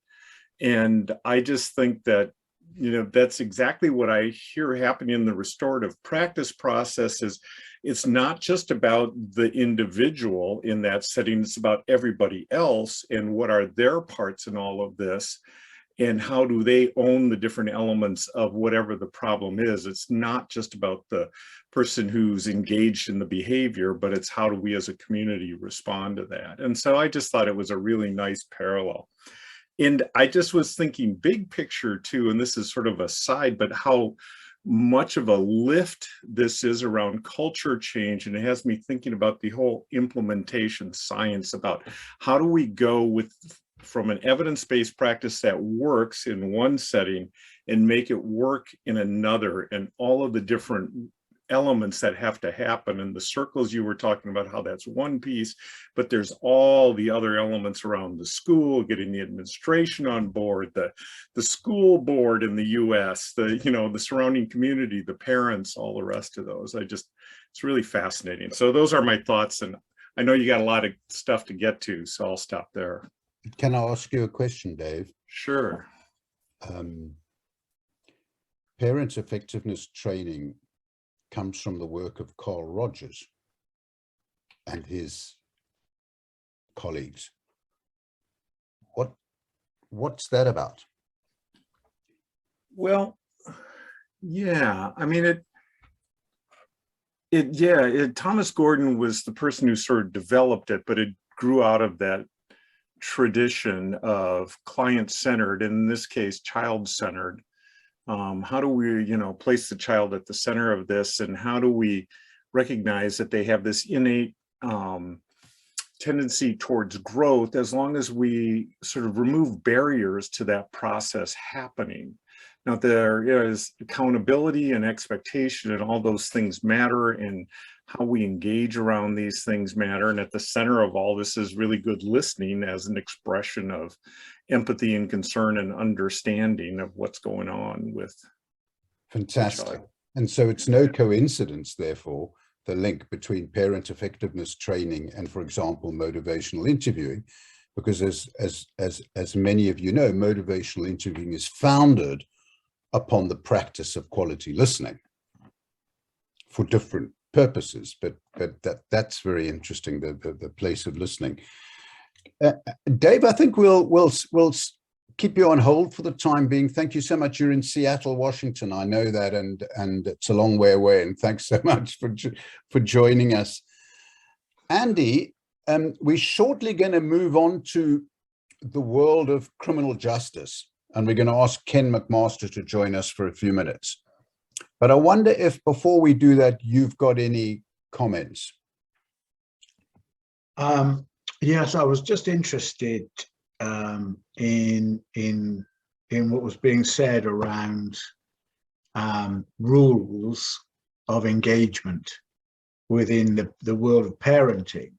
Speaker 7: And I just think that, that's exactly what I hear happening in the restorative practice process. Is it's not just about the individual in that setting, it's about everybody else and what are their parts in all of this, and how do they own the different elements of whatever the problem is. It's not just about the person who's engaged in the behavior, but it's how do we as a community respond to that. And so I just thought it was a really nice parallel. And I just was thinking big picture too, and this is sort of a side, but how much of a lift this is around culture change. And it has me thinking about the whole implementation science, about how do we go from an evidence-based practice that works in one setting and make it work in another, and all of the different elements that have to happen. And the circles you were talking about, how that's one piece, but there's all the other elements around the school, getting the administration on board, the school board in the US, the surrounding community, the parents, all the rest of those. It's really fascinating. So those are my thoughts, and I know you got a lot of stuff to get to, so I'll stop there.
Speaker 1: Can I ask you a question, Dave?
Speaker 7: Sure.
Speaker 1: parent effectiveness training comes from the work of Carl Rogers and his colleagues. What's that about?
Speaker 7: Well, yeah, I mean, Thomas Gordon was the person who sort of developed it, but it grew out of that tradition of client-centered, in this case, child-centered. How do we, place the child at the center of this, and how do we recognize that they have this innate tendency towards growth, as long as we sort of remove barriers to that process happening? Now, there is accountability and expectation, and all those things matter, and how we engage around these things matter. And at the center of all this is really good listening as an expression of empathy and concern and understanding of what's going on with.
Speaker 1: Fantastic. And so it's no coincidence, therefore, the link between parent effectiveness training and, for example, motivational interviewing, because as many of you know, motivational interviewing is founded upon the practice of quality listening for different purposes, but that's very interesting, the place of listening. Dave, I think we'll keep you on hold for the time being. Thank you so much. You're in Seattle, Washington. I know that, and it's a long way away. And thanks so much for joining us, Andy. We're shortly going to move on to the world of criminal justice, and we're going to ask Ken McMaster to join us for a few minutes. But I wonder if before we do that, you've got any comments.
Speaker 4: Yes, I was just interested in what was being said around rules of engagement within the world of parenting,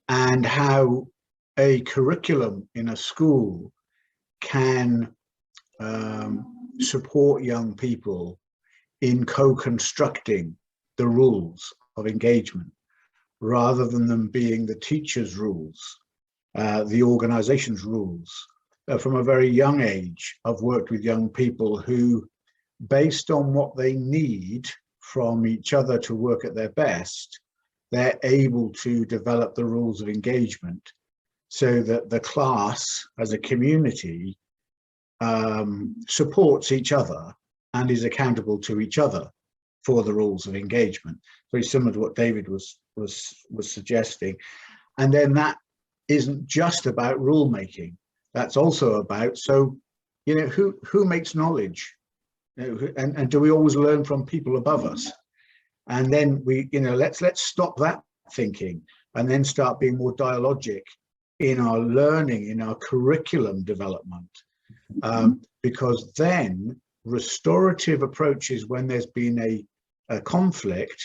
Speaker 4: and how a curriculum in a school can support young people in co-constructing the rules of engagement, rather than them being the teacher's rules, the organization's rules. From a very young age, I've worked with young people who, based on what they need from each other to work at their best, they're able to develop the rules of engagement so that the class as a community supports each other and is accountable to each other for the rules of engagement. Very similar to what David was suggesting. And then that isn't just about rule making. That's also about, so, who makes knowledge? And do we always learn from people above us? And then we, let's stop that thinking and then start being more dialogic in our learning, in our curriculum development. Because then restorative approaches, when there's been a conflict,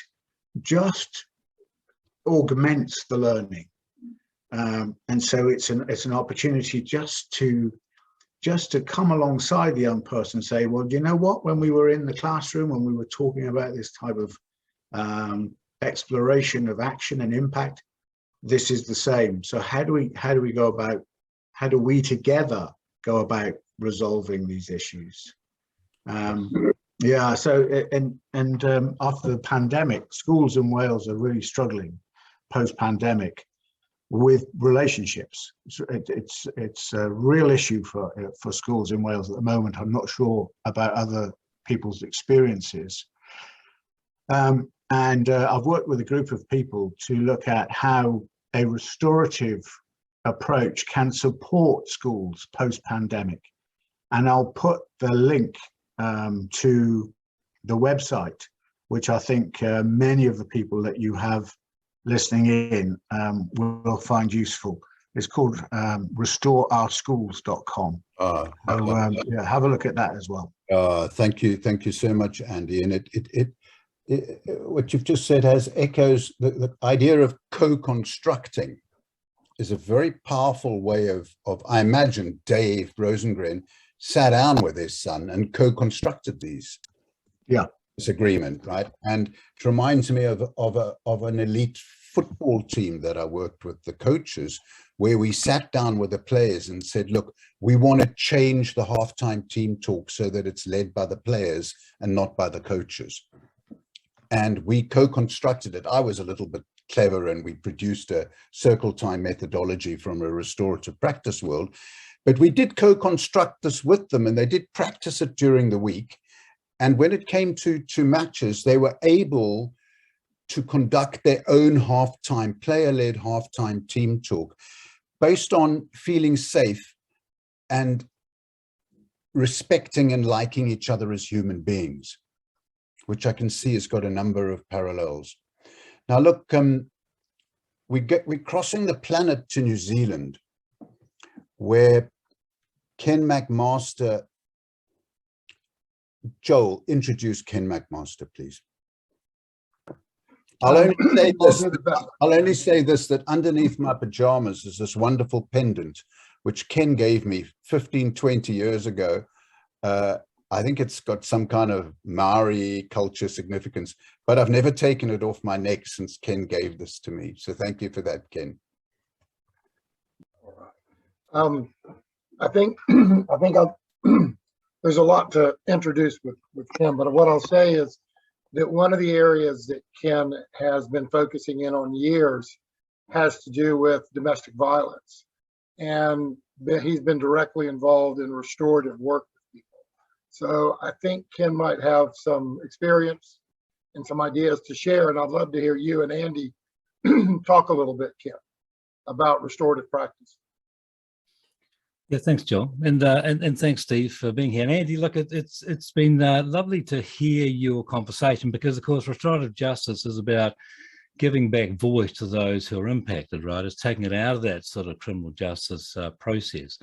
Speaker 4: just augments the learning. And so it's an opportunity just to come alongside the young person and say, well, you know what, when we were in the classroom, when we were talking about this type of exploration of action and impact, this is the same. So how do we together go about resolving these issues? So after the pandemic, schools in Wales are really struggling post-pandemic with relationships. It's a real issue for schools in Wales at the moment. I'm not sure about other people's experiences. And I've worked with a group of people to look at how a restorative approach can support schools post-pandemic. And I'll put the link to the website, which I think many of the people that you have listening in will find useful. It's called restoreourschools.com. Have a look at that as well.
Speaker 1: Thank you so much, Andy. And it what you've just said has echoes. The idea of co-constructing is a very powerful way of I imagine Dave Rosengren sat down with his son and co-constructed this agreement, right? And it reminds me of an elite football team that I worked with, the coaches, where we sat down with the players and said, look, we want to change the halftime team talk so that it's led by the players and not by the coaches. And we co-constructed it. I was a little bit clever, and we produced a circle time methodology from a restorative practice world. But we did co-construct this with them, and they did practice it during the week. And when it came to matches, they were able to conduct their own halftime, player-led halftime team talk based on feeling safe and respecting and liking each other as human beings, which I can see has got a number of parallels. Now, look, we're crossing the planet to New Zealand, where Ken McMaster. Joel, introduce Ken McMaster, please. I'll only say this, that underneath my pajamas is this wonderful pendant, which Ken gave me 15, 20 years ago. I think it's got some kind of Maori culture significance, but I've never taken it off my neck since Ken gave this to me. So thank you for that, Ken.
Speaker 3: All right. I think there's a lot to introduce with Ken, but what I'll say is that one of the areas that Ken has been focusing in on years has to do with domestic violence. And he's been directly involved in restorative work with people. So I think Ken might have some experience and some ideas to share. And I'd love to hear you and Andy talk a little bit, Ken, about restorative practice.
Speaker 8: Yeah, thanks, John, and thanks, Steve, for being here. And Andy, look, it's been lovely to hear your conversation, because, of course, restorative justice is about giving back voice to those who are impacted, right? It's taking it out of that sort of criminal justice process.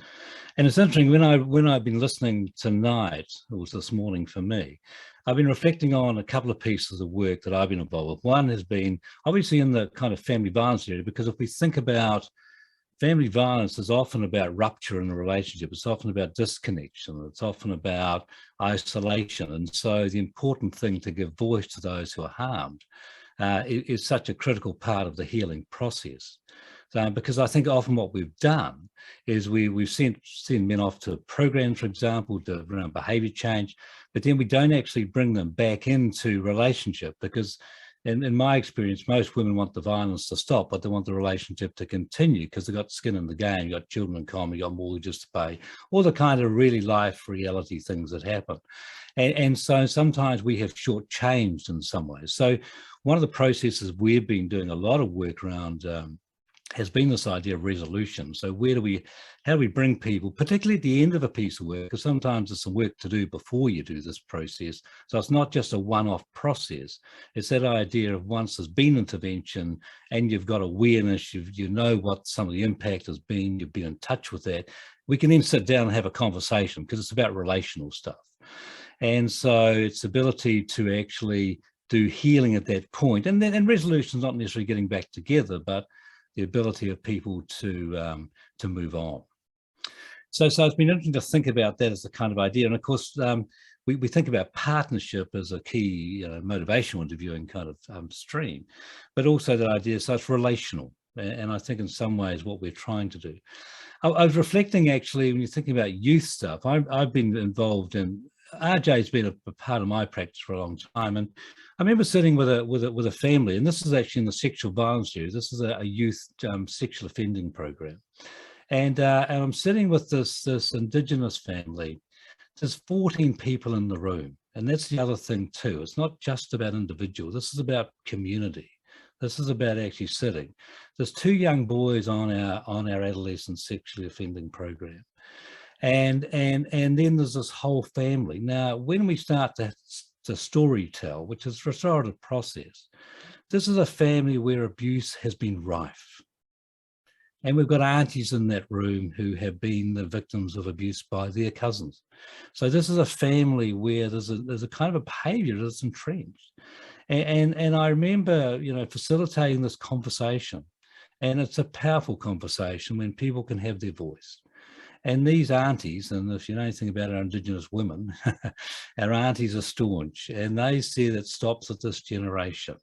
Speaker 8: And it's interesting, when I've been listening tonight, it was this morning for me, I've been reflecting on a couple of pieces of work that I've been involved with. One has been obviously in the kind of family violence area, because if we think about family violence, is often about rupture in a relationship. It's often about disconnection. It's often about isolation. And so the important thing to give voice to those who are harmed is such a critical part of the healing process. Because I think often what we've done is we've sent men off to programs, for example, around behavior change, but then we don't actually bring them back into relationship, because in my experience, most women want the violence to stop, but they want the relationship to continue because they've got skin in the game, you've got children in common, you've got mortgages to pay, all the kind of really life reality things that happen. And so sometimes we have shortchanged in some ways. So one of the processes we've been doing a lot of work around has been this idea of resolution. So how do we bring people, particularly at the end of a piece of work, because sometimes there's some work to do before you do this process. So it's not just a one-off process. It's that idea of once there's been intervention and you've got awareness, you know what some of the impact has been, you've been in touch with that, we can then sit down and have a conversation, because it's about relational stuff. And so it's the ability to actually do healing at that point. And resolution is not necessarily getting back together, but the ability of people to move on. So it's been interesting to think about that as a kind of idea. And of course, we think about partnership as a key motivational interviewing kind of stream, but also that idea, so it's relational. And I think in some ways what we're trying to do. I was reflecting, actually, when you're thinking about youth stuff, I've been involved in, RJ's been a part of my practice for a long time. And I remember sitting with a family, and this is actually in the sexual violence area. This is a youth sexual offending program. And I'm sitting with this Indigenous family. There's 14 people in the room. And that's the other thing too. It's not just about individuals. This is about community. This is about actually sitting. There's 2 young boys on our adolescent sexually offending program. And then there's this whole family. Now, when we start to story tell, which is a restorative process, this is a family where abuse has been rife. And we've got aunties in that room who have been the victims of abuse by their cousins. So this is a family where there's a kind of a behavior that's entrenched. And I remember, facilitating this conversation, and it's a powerful conversation when people can have their voice. And these aunties, and if you know anything about our Indigenous women, our aunties are staunch, and they say that stops at this generation.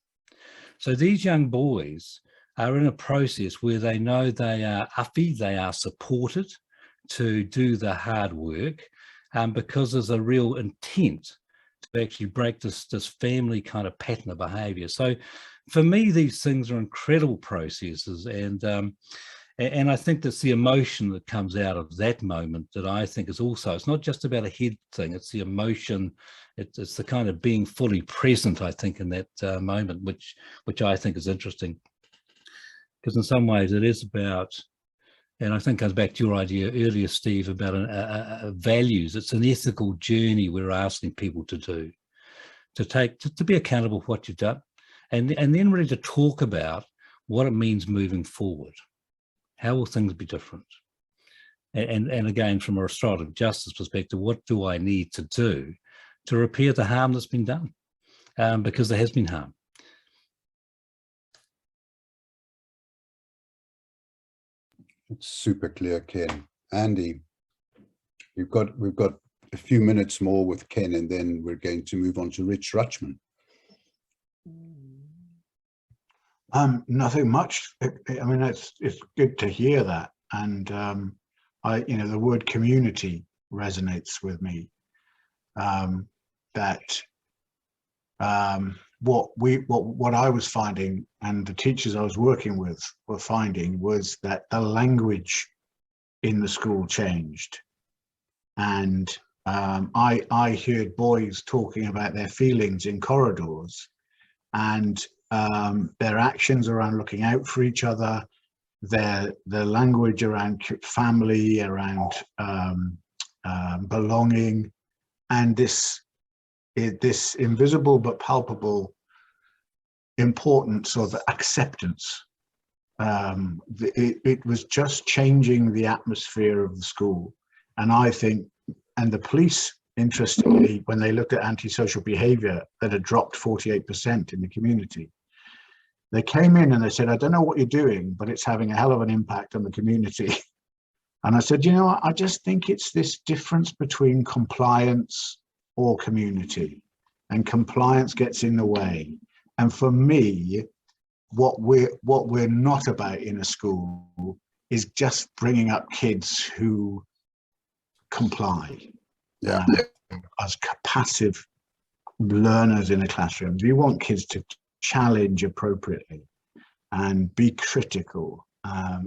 Speaker 8: So these young boys are in a process where they know they are uppy, they are supported to do the hard work, because there's a real intent to actually break this family kind of pattern of behavior. So for me, these things are incredible processes, and I think that's the emotion that comes out of that moment that I think is also, it's not just about a head thing, it's the emotion, it's the kind of being fully present, I think, in that moment, which I think is interesting. Because in some ways it is about, and I think goes back to your idea earlier, Steve, about values. It's an ethical journey we're asking people to do, to be accountable for what you've done, and then really to talk about what it means moving forward. How will things be different? And again, from a restorative justice perspective, what do I need to do to repair the harm that's been done? Because there has been harm.
Speaker 1: It's super clear, Ken. Andy, we've got a few minutes more with Ken, and then we're going to move on to Rich Rutschman.
Speaker 4: Nothing much. I mean, it's good to hear that, and the word community resonates with me. What I was finding, and the teachers I was working with were finding, was that the language in the school changed, and I heard boys talking about their feelings in corridors, and their actions around looking out for each other, their language around family, around belonging, and this invisible but palpable importance of acceptance. It was just changing the atmosphere of the school. And I think, and the police, interestingly, when they looked at antisocial behavior that had dropped 48% in the community, they came in and they said, I don't know what you're doing, but it's having a hell of an impact on the community. And I said, I just think it's this difference between compliance or community, and compliance gets in the way. And for me, what we're not about in a school is just bringing up kids who comply. As passive learners in a classroom. We want kids to challenge appropriately and be critical,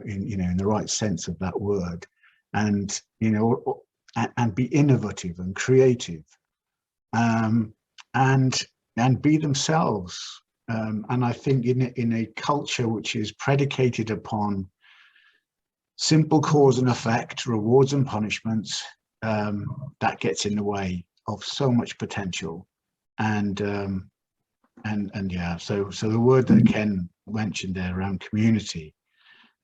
Speaker 4: in the right sense of that word, and and be innovative and creative, and be themselves. And I think in a culture which is predicated upon simple cause and effect, rewards and punishments, that gets in the way of so much potential. And yeah, so the word that Ken mentioned there around community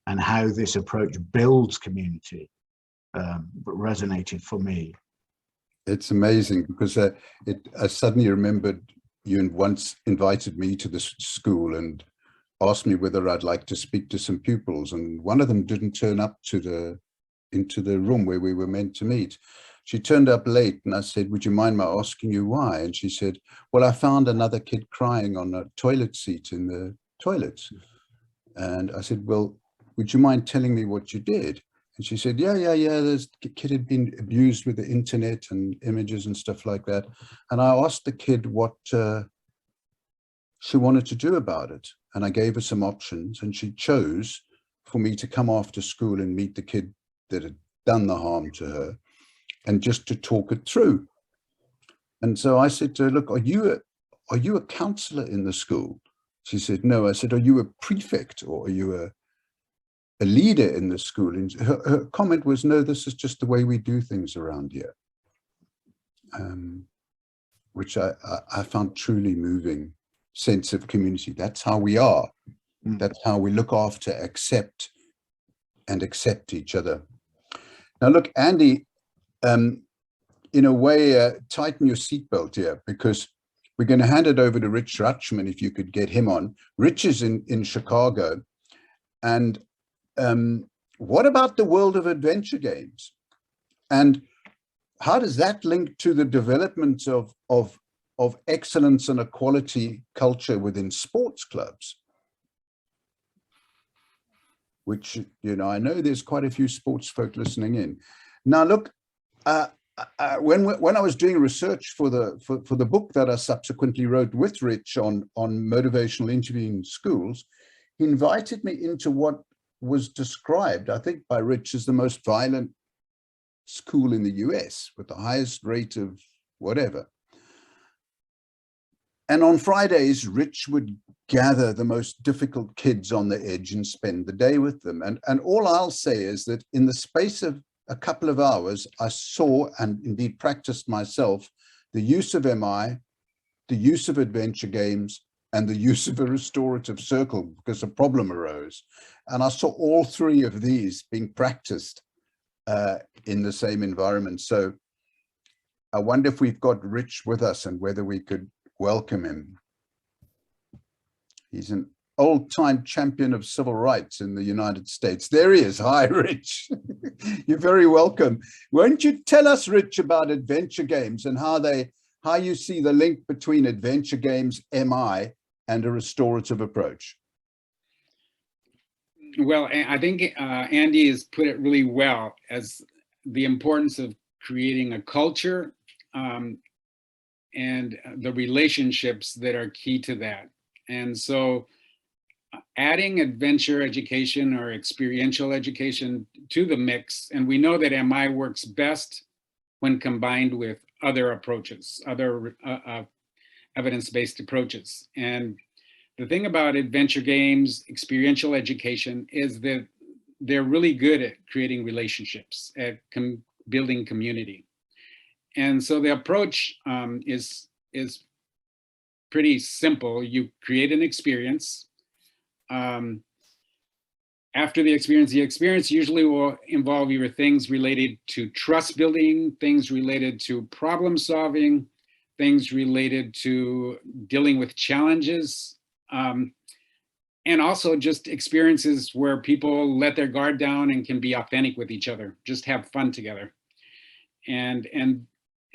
Speaker 4: and how this approach builds community resonated for me.
Speaker 1: It's amazing because I suddenly remembered you once invited me to this school and asked me whether I'd like to speak to some pupils, and one of them didn't turn up into the room where we were meant to meet. She turned up late, and I said, would you mind my asking you why? And she said, well, I found another kid crying on a toilet seat in the toilets. And I said, well, would you mind telling me what you did? And she said, yeah, this kid had been abused with the internet and images and stuff like that. And I asked the kid what she wanted to do about it. And I gave her some options, and she chose for me to come after school and meet the kid that had done the harm to her, and just to talk it through. And so I said to her, look, are you a counselor in the school? She said, no. I said, are you a prefect, or are you a leader in the school? And her comment was, no, this is just the way we do things around here, which I found truly moving. Sense of community. That's how we are. That's how we look after, accept each other. Now, look, Andy, in a way, tighten your seatbelt here, because we're going to hand it over to Rich Rutschman, if you could get him on. Rich is in Chicago. And what about the world of adventure games? And how does that link to the development of excellence and equality culture within sports clubs? which, you know, I know there's quite a few sports folk listening in. Now, look, when I was doing research for the book that I subsequently wrote with Rich on motivational interviewing in schools, he invited me into what was described, I think, by Rich as the most violent school in the US with the highest rate of whatever. And on Fridays, Rich would gather the most difficult kids on the edge and spend the day with them. And all I'll say is that in the space of a couple of hours, I saw and indeed practiced myself the use of MI, the use of adventure games, and the use of a restorative circle because a problem arose. And I saw all three of these being practiced in the same environment. So I wonder if we've got Rich with us and whether we could welcome him. He's an old-time champion of civil rights in the United States. There he is. Hi, Rich. You're very welcome. Won't you tell us, Rich, about adventure games and how you see the link between adventure games, MI, and a restorative approach?
Speaker 9: Well, I think Andy has put it really well as the importance of creating a culture and the relationships that are key to that. And so adding adventure education or experiential education to the mix, and we know that MI works best when combined with other approaches, other evidence-based approaches. And the thing about adventure games, experiential education, is that they're really good at creating relationships, at building community. And so the approach is pretty simple. You create an experience. After the experience usually will involve either things related to trust building, things related to problem solving, things related to dealing with challenges, and also just experiences where people let their guard down and can be authentic with each other, just have fun together. And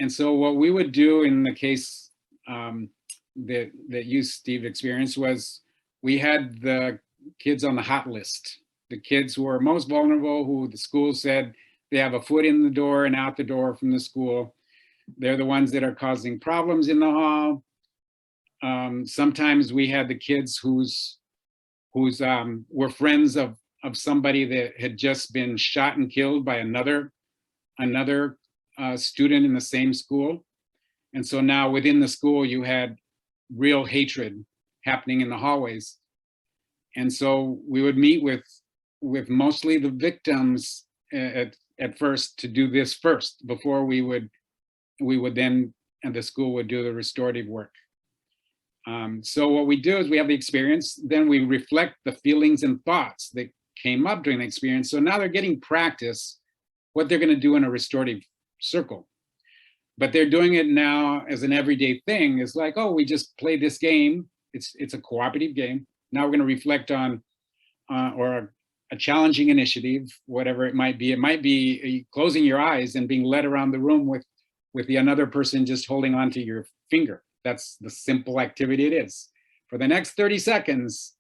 Speaker 9: so what we would do in the case that you, Steve, experienced was we had the kids on the hot list, the kids who are most vulnerable, who the school said they have a foot in the door and out the door from the school. They're the ones that are causing problems in the hall. Sometimes we had the kids who's were friends of somebody that had just been shot and killed by another student in the same school. And so now within the school, you had real hatred happening in the hallways. And so we would meet with mostly the victims at first to do this first before we would then, and the school would do the restorative work. So what we do is we have the experience, then we reflect the feelings and thoughts that came up during the experience. So now they're getting practice what they're going to do in a restorative circle. But they're doing it now as an everyday thing. It's like, oh, we just played this game. It's a cooperative game. Now we're going to reflect on or a challenging initiative, whatever it might be. It might be closing your eyes and being led around the room with the another person just holding onto your finger. That's the simple activity it is. For the next 30 seconds,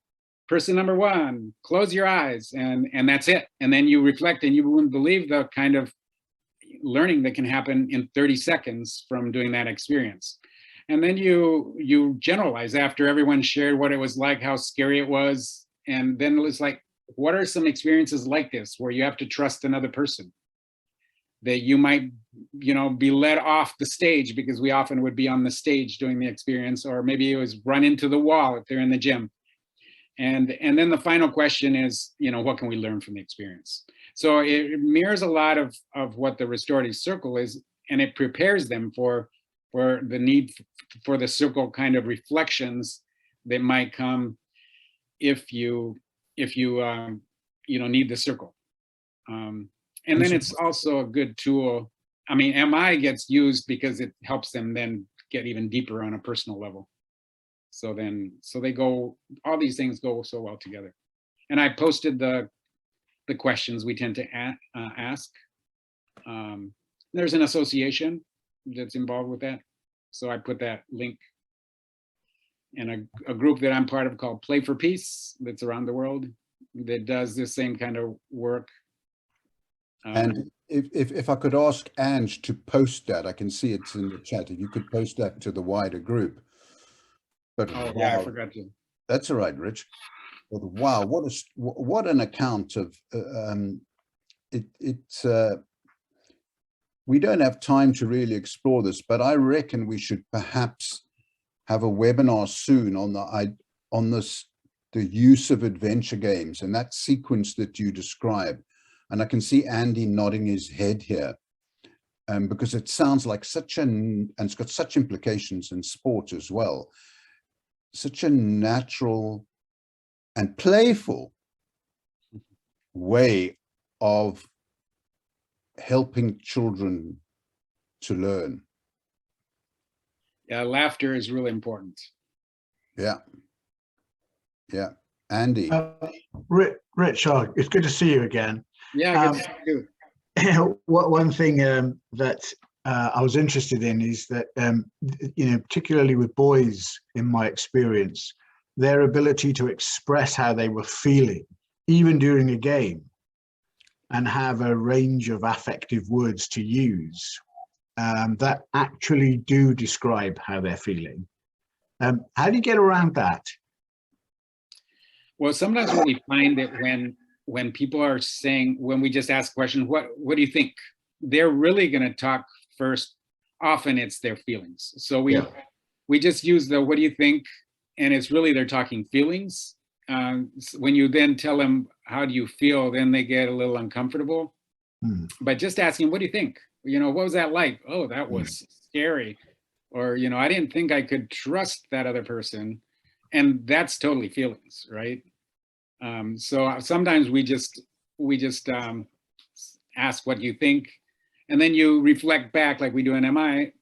Speaker 9: person number one, close your eyes, and that's it. And then you reflect, and you wouldn't believe the kind of learning that can happen in 30 seconds from doing that experience. And then you generalize after everyone shared what it was like, how scary it was. And then it's like, what are some experiences like this where you have to trust another person? That you might, be let off the stage, because we often would be on the stage doing the experience, or maybe it was run into the wall if they're in the gym. And then the final question is, what can we learn from the experience? So it mirrors a lot of what the restorative circle is, and it prepares them for the need for the circle kind of reflections that might come if you need the circle. And then it's also a good tool. I mean, MI gets used because it helps them then get even deeper on a personal level. So they go, all these things go so well together. And I posted the questions we tend to ask. There's an association that's involved with that. So I put that link. And a group that I'm part of called Play for Peace, that's around the world, that does the same kind of work.
Speaker 1: And if I could ask Ange to post that, I can see it's in the chat. If you could post that to the wider group. But
Speaker 9: oh,
Speaker 1: wow,
Speaker 9: yeah, I forgot to.
Speaker 1: that's all right, Rich. But wow, what an account of we don't have time to really explore this, but I reckon we should perhaps have a webinar soon on the use of adventure games and that sequence that you describe. And I can see Andy nodding his head here, because it sounds like and it's got such implications in sport as well, such a natural and playful way of helping children to learn.
Speaker 9: Yeah, laughter is really important.
Speaker 1: Yeah. Yeah. Andy.
Speaker 4: Rich, it's good to see you again.
Speaker 9: Yeah, good to see you.
Speaker 4: One thing that I was interested in is that, particularly with boys, in my experience, their ability to express how they were feeling, even during a game, and have a range of affective words to use that actually do describe how they're feeling. How do you get around that?
Speaker 9: Well, sometimes what we find that when people are saying, when we just ask a question, what do you think? They're really going to talk first. Often it's their feelings. So we just use the what do you think? And it's really they're talking feelings. When you then tell them, how do you feel? Then they get a little uncomfortable. But just asking, what do you think? What was that like? Oh, that was scary. Or, I didn't think I could trust that other person. And that's totally feelings, right? So sometimes we just ask what you think, and then you reflect back like we do in MI,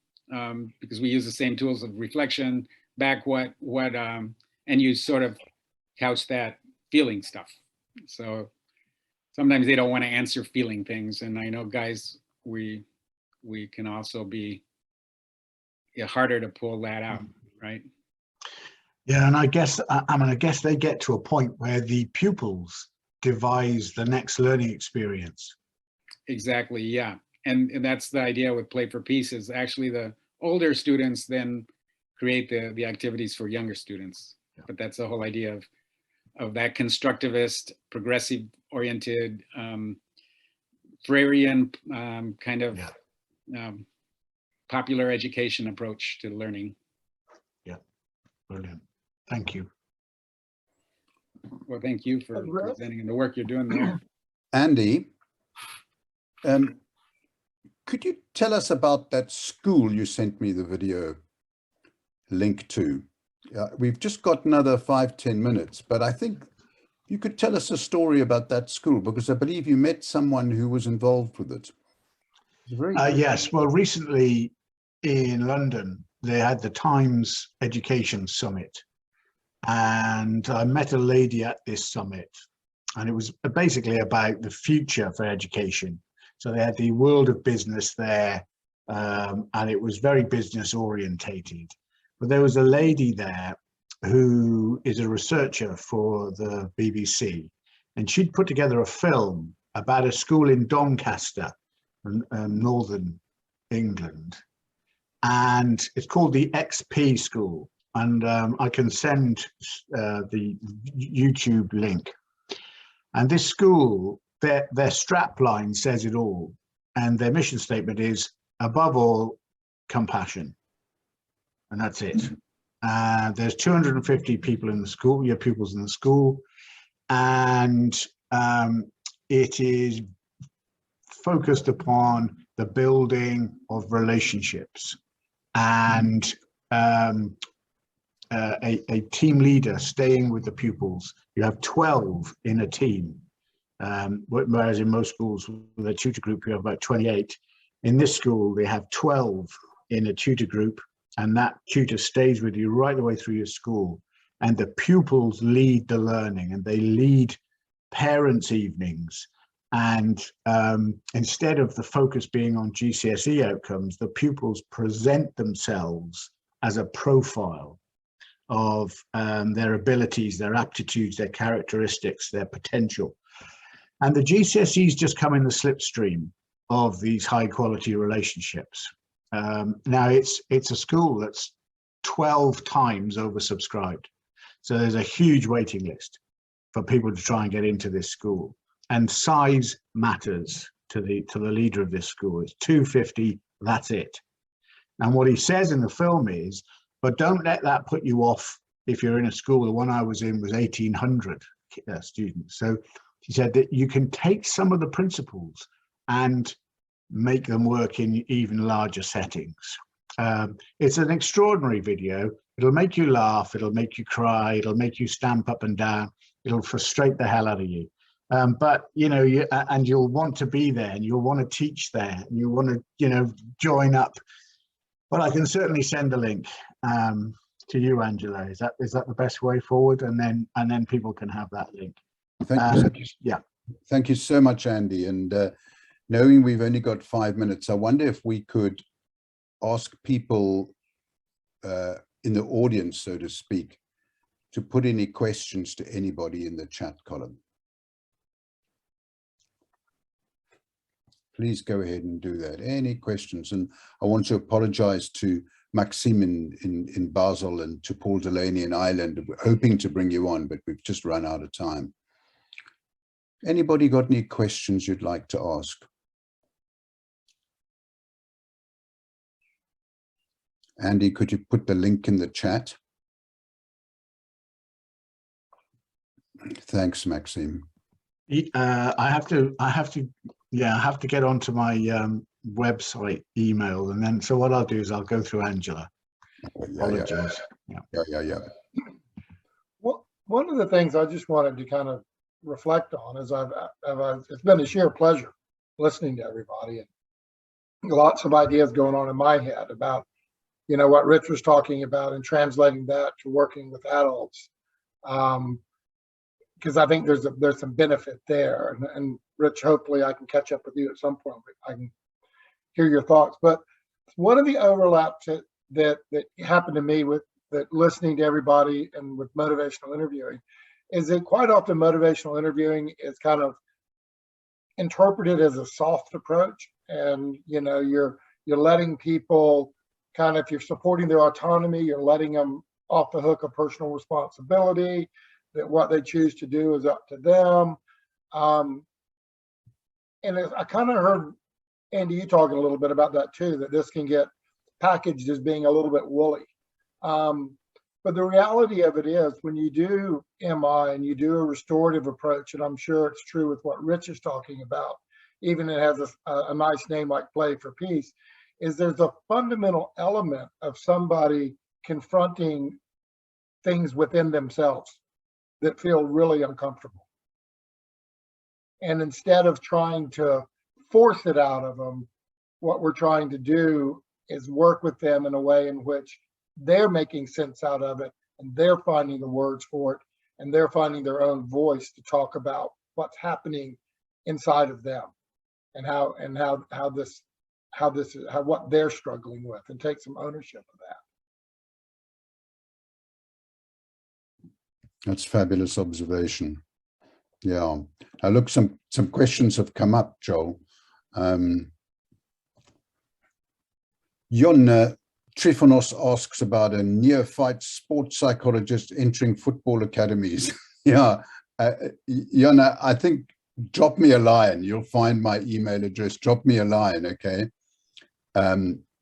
Speaker 9: because we use the same tools of reflection back and you sort of couch that feeling stuff. So sometimes they don't want to answer feeling things, and I know guys, we can also be harder to pull that out, right?
Speaker 4: Yeah, and I guess they get to a point where the pupils devise the next learning experience. Exactly,
Speaker 9: yeah. And that's the idea with Play for Peace, is actually the older students then create the activities for younger students. Yeah. But that's the whole idea of that constructivist, progressive oriented, Freirean kind of popular education approach to learning. Yeah,
Speaker 4: brilliant. Thank you.
Speaker 9: Well, thank you for presenting the work you're doing there.
Speaker 1: Andy, could you tell us about that school you sent me the video link to? We've just got another 5-10 minutes, but I think you could tell us a story about that school, because I believe you met someone who was involved with it.
Speaker 4: Yes, well, recently in London, they had the Times Education Summit. And I met a lady at this summit, and it was basically about the future for education. So they had the world of business there, and it was very business orientated. But there was a lady there who is a researcher for the BBC, and she'd put together a film about a school in Doncaster, northern England, and it's called the XP School. And I can send the YouTube link. And this school, their strapline says it all. And their mission statement is, above all, compassion. And that's it. There's 250 people in the school, your pupils in the school. And it is focused upon the building of relationships. And a team leader staying with the pupils. You have 12 in a team, whereas in most schools with a tutor group you have about 28. In this school they have 12 in a tutor group, and that tutor stays with you right the way through your school, and the pupils lead the learning, and they lead parents' evenings. And instead of the focus being on GCSE outcomes, the pupils present themselves as a profile. of their abilities, their aptitudes, their characteristics, their potential. And the GCSEs just come in the slipstream of these high quality relationships. Now it's a school that's 12 times oversubscribed. So there's a huge waiting list for people to try and get into this school. And size matters to the leader of this school. It's 250, that's it. And what he says in the film is, but don't let that put you off if you're in a school. The one I was in was 1,800 students. So he said that you can take some of the principles and make them work in even larger settings. It's an extraordinary video. It'll make you laugh, it'll make you cry, it'll make you stamp up and down, it'll frustrate the hell out of you. But you know, you'll want to be there, and you'll want to teach there, and you want to, you know, join up. But I can certainly send a link to you, Angela. Is that the best way forward? And then people can have that link.
Speaker 1: Thank you.
Speaker 4: Yeah.
Speaker 1: Thank you so much, Andy. And knowing we've only got 5 minutes, I wonder if we could ask people in the audience, so to speak, to put any questions to anybody in the chat column. Please go ahead and do that. Any questions? And I want to apologize to Maxime in Basel and to Paul Delaney in Ireland. We're hoping to bring you on, but we've just run out of time. Anybody got any questions you'd like to ask? Andy, could you put the link in the chat? Thanks, Maxime.
Speaker 4: I have to get onto my website email, and then so what I'll do is I'll go through Angela. Apologize.
Speaker 1: Yeah.
Speaker 3: Well, one of the things I just wanted to kind of reflect on is it's been a sheer pleasure listening to everybody, and lots of ideas going on in my head about, you know, what Rich was talking about and translating that to working with adults. Because I think there's some benefit there, and Rich, hopefully I can catch up with you at some point. I can hear your thoughts. But one of the overlaps that happened to me with that listening to everybody and with motivational interviewing is that quite often motivational interviewing is kind of interpreted as a soft approach, and you know, you're letting people kind of, if you're supporting their autonomy, you're letting them off the hook of personal responsibility, that what they choose to do is up to them. And I kind of heard, Andy, you talking a little bit about that too, that this can get packaged as being a little bit woolly. But the reality of it is, when you do MI and you do a restorative approach, and I'm sure it's true with what Rich is talking about, even it has a nice name like Play for Peace, is there's a fundamental element of somebody confronting things within themselves that feel really uncomfortable. And instead of trying to force it out of them, what we're trying to do is work with them in a way in which they're making sense out of it, and they're finding the words for it, and they're finding their own voice to talk about what's happening inside of them, and what they're struggling with, and take some ownership of that.
Speaker 1: That's fabulous observation. Yeah. Now look, some questions have come up, Joel. Jon Trifonos asks about a neophyte sports psychologist entering football academies. Yeah, Jon, I think drop me a line. You'll find my email address. Drop me a line, okay?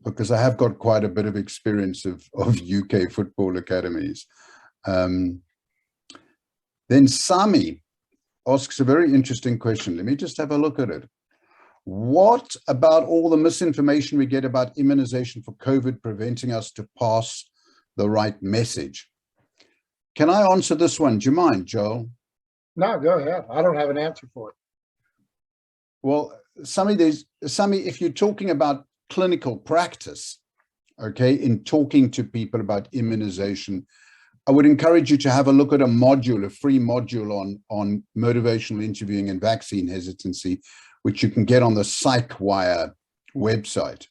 Speaker 1: Because I have got quite a bit of experience of UK football academies. Then Sami asks a very interesting question. Let me just have a look at it. What about all the misinformation we get about immunization for COVID preventing us to pass the right message? Can I answer this one? Do you mind, Joel?
Speaker 3: No, go ahead. I don't have an answer for it.
Speaker 1: Well, Sami, if you're talking about clinical practice, okay, in talking to people about immunization, I would encourage you to have a look at a module, a free module on motivational interviewing and vaccine hesitancy, which you can get on the PsychWire website.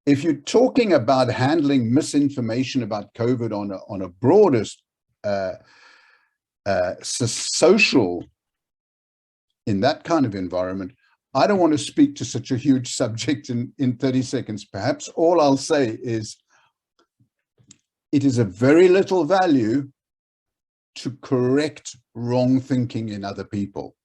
Speaker 1: if you're talking about handling misinformation about COVID on a broadest social, in that kind of environment, I don't want to speak to such a huge subject in 30 seconds. Perhaps all I'll say is it is of very little value to correct wrong thinking in other people.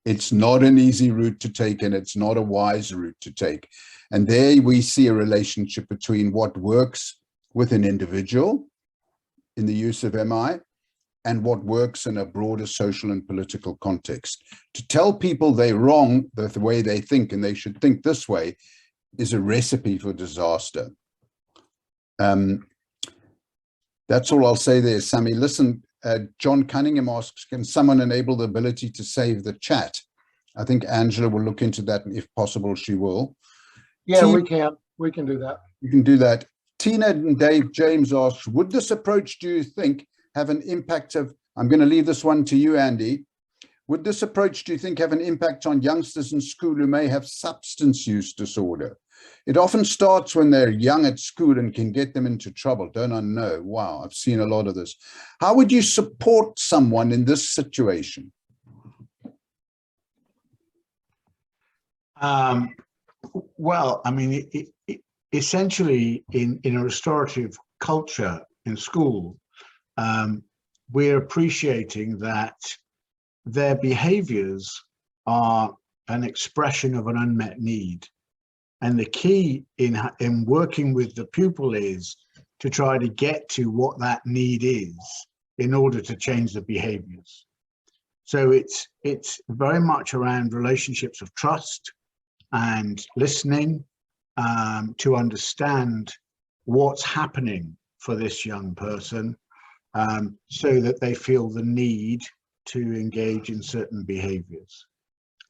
Speaker 1: It's not an easy route to take, and it's not a wise route to take. And there we see a relationship between what works with an individual in the use of MI and what works in a broader social and political context. To tell people they're wrong, the way they think, and they should think this way, is a recipe for disaster. That's all I'll say there, Sammy. Listen, John Cunningham asks, can someone enable the ability to save the chat? I think Angela will look into that, and if possible, she will.
Speaker 3: Yeah, we can do that.
Speaker 1: You can do that. Tina and Dave James asks, would this approach, do you think, have an impact of, I'm going to leave this one to you, Andy. Would this approach, do you think, have an impact on youngsters in school who may have substance use disorder? It often starts when they're young at school and can get them into trouble. Don't I know? Wow, I've seen a lot of this. How would you support someone in this situation?
Speaker 4: Well, I mean, essentially in a restorative culture in school, we're appreciating that their behaviors are an expression of an unmet need. And the key in working with the pupil is to try to get to what that need is in order to change the behaviors. So it's very much around relationships of trust and listening to understand what's happening for this young person, so that they feel the need to engage in certain behaviors.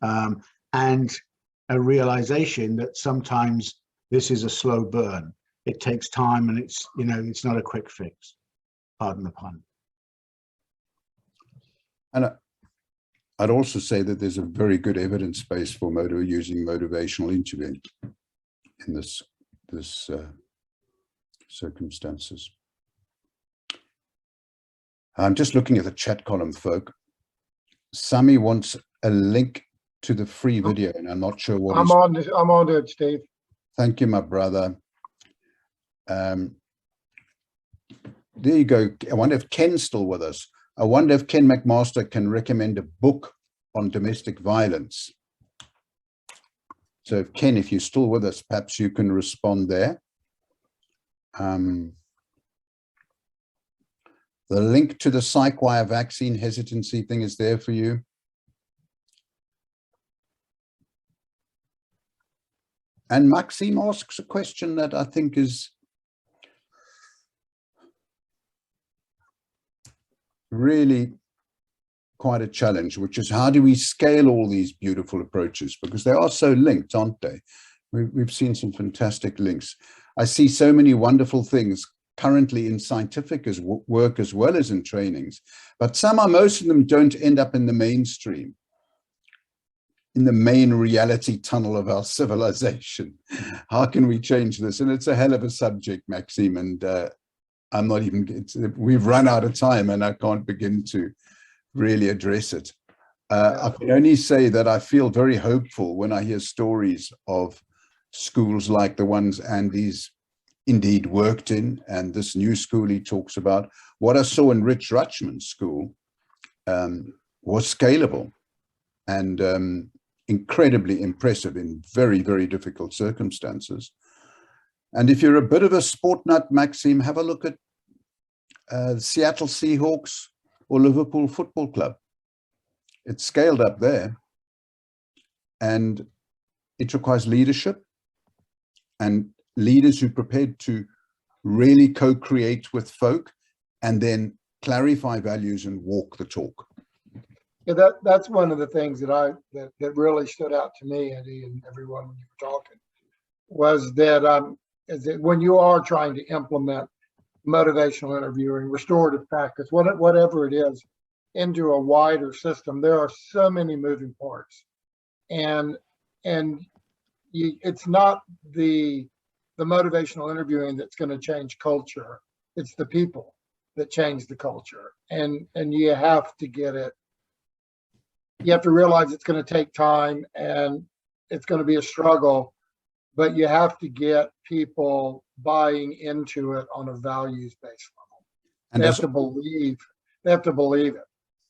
Speaker 4: And a realization that sometimes this is a slow burn. It takes time, and it's not a quick fix. Pardon the pun.
Speaker 1: And I'd also say that there's a very good evidence base for using motivational interviewing in this circumstances. I'm just looking at the chat column, folk. Sammy wants a link to the free video, and I'm not sure what
Speaker 3: I'm on it, Steve.
Speaker 1: Thank you, my brother. There you go. I wonder if Ken's still with us. I wonder if Ken McMaster can recommend a book on domestic violence. So Ken, if you're still with us, perhaps you can respond there. The link to the PsychWire vaccine hesitancy thing is there for you. And Maxime asks a question that I think is really quite a challenge, which is how do we scale all these beautiful approaches? Because they are so linked, aren't they? We've seen some fantastic links. I see so many wonderful things currently in scientific work as well as in trainings, but most of them don't end up in the mainstream, in the main reality tunnel of our civilization. How can we change this? And it's a hell of a subject, Maxime, and I'm not even, we've run out of time and I can't begin to really address it. I can only say that I feel very hopeful when I hear stories of schools like the ones Andy's indeed worked in, and this new school he talks about. What I saw in Rich Rutschman's school was scalable and incredibly impressive in very, very difficult circumstances. And if you're a bit of a sport nut, Maxime, have a look at Seattle Seahawks or Liverpool Football Club. It's scaled up there, and it requires leadership and leaders who are prepared to really co-create with folk and then clarify values and walk the talk.
Speaker 3: Yeah, that's one of the things that really stood out to me, Eddie, and everyone when you were talking, was that when you are trying to implement motivational interviewing, restorative practice, whatever it is, into a wider system, there are so many moving parts, and it's not the the motivational interviewing that's going to change culture. It's the people that change the culture. And you have to get it. You have to realize it's going to take time and it's going to be a struggle, but you have to get people buying into it on a values-based level.
Speaker 1: And
Speaker 3: they have to believe it.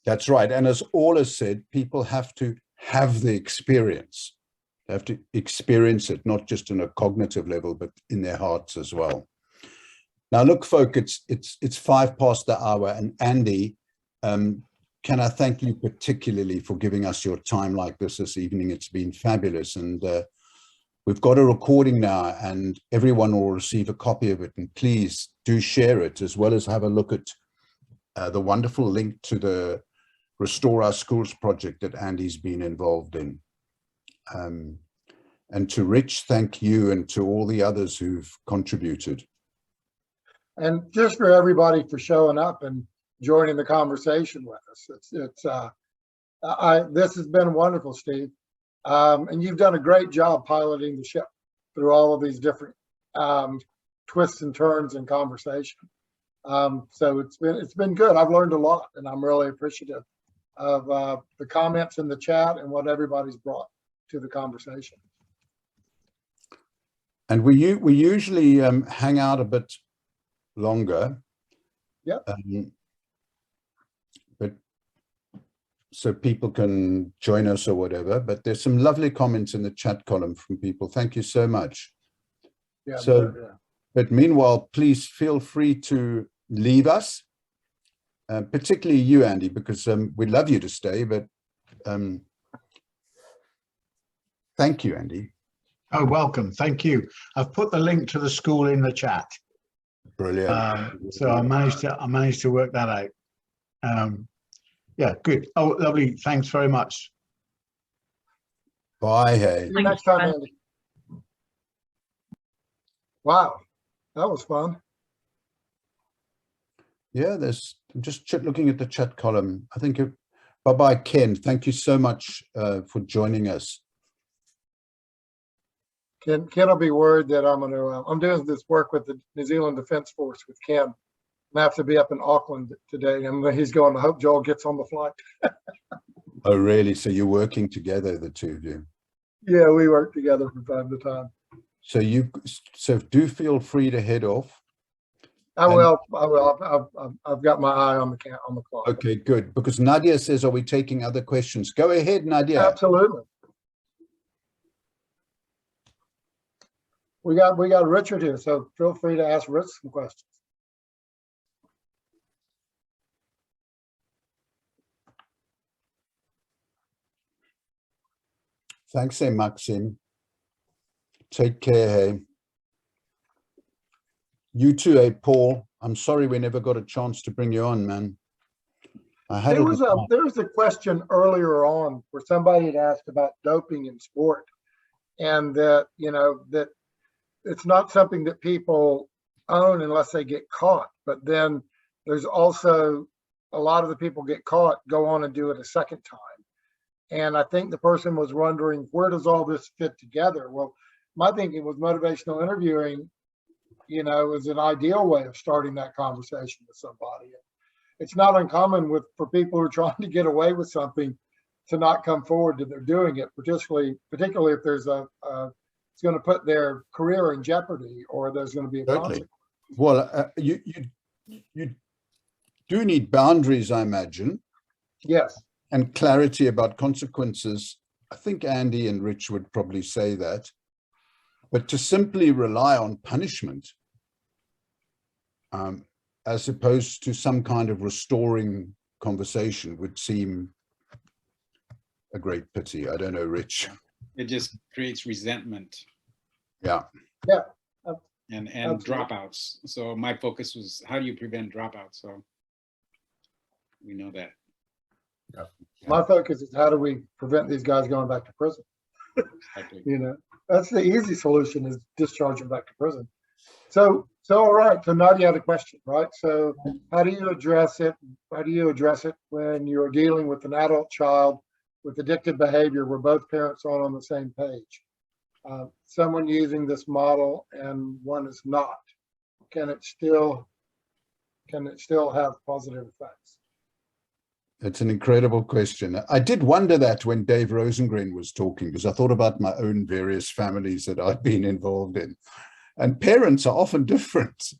Speaker 1: That's right. And as Orla said, people have to have the experience. They have to experience it, not just on a cognitive level, but in their hearts as well. Now, look, folk, it's 5 past the hour, and Andy, can I thank you particularly for giving us your time like this evening? It's been fabulous, and we've got a recording now, and everyone will receive a copy of it. And please do share it, as well as have a look at the wonderful link to the Restore Our Schools project that Andy's been involved in. And to Rich, thank you, and to all the others who've contributed.
Speaker 3: And just for everybody for showing up and joining the conversation with us. This has been wonderful, Steve. And you've done a great job piloting the ship through all of these different twists and turns in conversation. So it's been good. I've learned a lot, and I'm really appreciative of the comments in the chat and what everybody's brought to the conversation.
Speaker 1: And we usually hang out a bit longer.
Speaker 3: Yeah.
Speaker 1: But so people can join us or whatever. But there's some lovely comments in the chat column from people. Thank you so much.
Speaker 3: Yeah.
Speaker 1: So, but meanwhile, please feel free to leave us, particularly you, Andy, because we'd love you to stay. But thank you, Andy.
Speaker 4: Oh, welcome. Thank you. I've put the link to the school in the chat.
Speaker 1: Brilliant.
Speaker 4: So I managed to work that out. Yeah, good. Oh, lovely. Thanks very much.
Speaker 1: Bye. Hey.
Speaker 3: See you next time, Andy. Wow, that was fun.
Speaker 1: Yeah, I'm just looking at the chat column. I think bye-bye, Ken. Thank you so much for joining us.
Speaker 3: Ken will be worried that I'm doing this work with the New Zealand Defence Force with Ken. I have to be up in Auckland today, and he's going, I hope Joel gets on the flight.
Speaker 1: Oh, really? So you're working together, the two of you?
Speaker 3: Yeah, we work together from time to time.
Speaker 1: So do feel free to head off.
Speaker 3: I will. I've got my eye on the clock.
Speaker 1: Okay, good. Because Nadia says, are we taking other questions? Go ahead, Nadia.
Speaker 3: Absolutely. We got Richard here, so feel free to ask Rich some questions.
Speaker 1: Thanks, hey, Maxim. Take care, hey. You too, hey, Paul. I'm sorry we never got a chance to bring you on, man.
Speaker 3: There was a question earlier on where somebody had asked about doping in sport, and that that it's not something that people own unless they get caught. But then there's also a lot of the people get caught, go on and do it a second time. And I think the person was wondering, where does all this fit together? Well, my thinking was motivational interviewing, is an ideal way of starting that conversation with somebody. It's not uncommon for people who are trying to get away with something to not come forward to their doing it, particularly if there's it's going to put their career in jeopardy, or there's going to be a consequence.
Speaker 1: Well, you do need boundaries, I imagine.
Speaker 3: Yes.
Speaker 1: And clarity about consequences. I think Andy and Rich would probably say that. But to simply rely on punishment, as opposed to some kind of restoring conversation, would seem a great pity. I don't know, Rich.
Speaker 9: It just creates resentment.
Speaker 1: Yeah.
Speaker 3: Yeah.
Speaker 9: And
Speaker 3: Absolutely.
Speaker 9: Dropouts. So my focus was, how do you prevent dropouts? So we know that.
Speaker 1: Yeah.
Speaker 3: My focus is, how do we prevent these guys going back to prison?
Speaker 9: Exactly.
Speaker 3: That's the easy solution, is discharge them back to prison. So all right. So Nadia had a question, right? So how do you address it? How do you address it when you're dealing with an adult child with addictive behavior where both parents aren't on the same page? someone using this model and one is not? Can it still have positive effects?
Speaker 1: It's an incredible question. I did wonder that when Dave Rosengren was talking, because I thought about my own various families that I've been involved in. And parents are often different,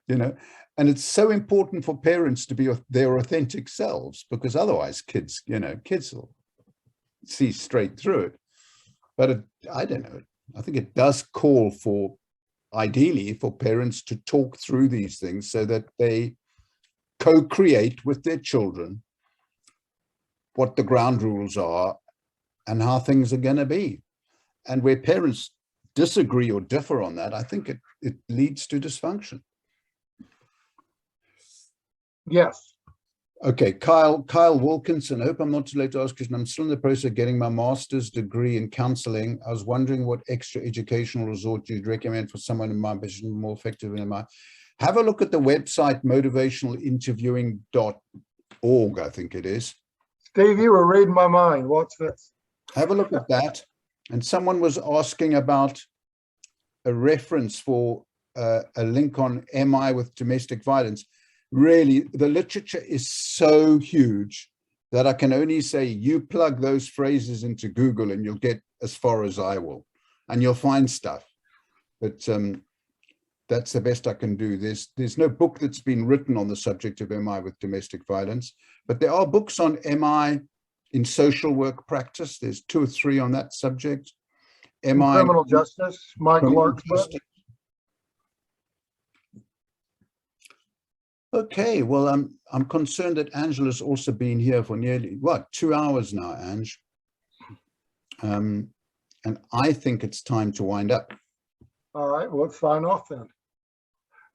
Speaker 1: you know, and it's so important for parents to be their authentic selves, because otherwise kids will see straight through it. But I don't know. I think it does call for, ideally, for parents to talk through these things so that they co-create with their children what the ground rules are and how things are going to be. And where parents disagree or differ on that, I think it leads to dysfunction.
Speaker 3: Yes.
Speaker 1: Okay, Kyle Wilkinson, I hope I'm not too late to ask, because I'm still in the process of getting my master's degree in counseling. I was wondering what extra educational resort you'd recommend for someone in my position, more effective in my. Have a look at the website, motivationalinterviewing.org, I think it is.
Speaker 3: Steve, you were reading my mind. What's this?
Speaker 1: Have a look at that. And someone was asking about a reference for a link on MI with domestic violence. Really, the literature is so huge that I can only say you plug those phrases into Google and you'll get as far as I will, and you'll find stuff. But that's the best I can do. There's no book that's been written on the subject of MI with domestic violence, but there are books on MI in social work practice. There's 2 or 3 on that subject. MI
Speaker 3: criminal justice, Mike Clark's book.
Speaker 1: Okay, well, I'm concerned that Angela's also been here for nearly, 2 hours now, Ange. And I think it's time to wind up.
Speaker 3: All right, well, let's sign off then.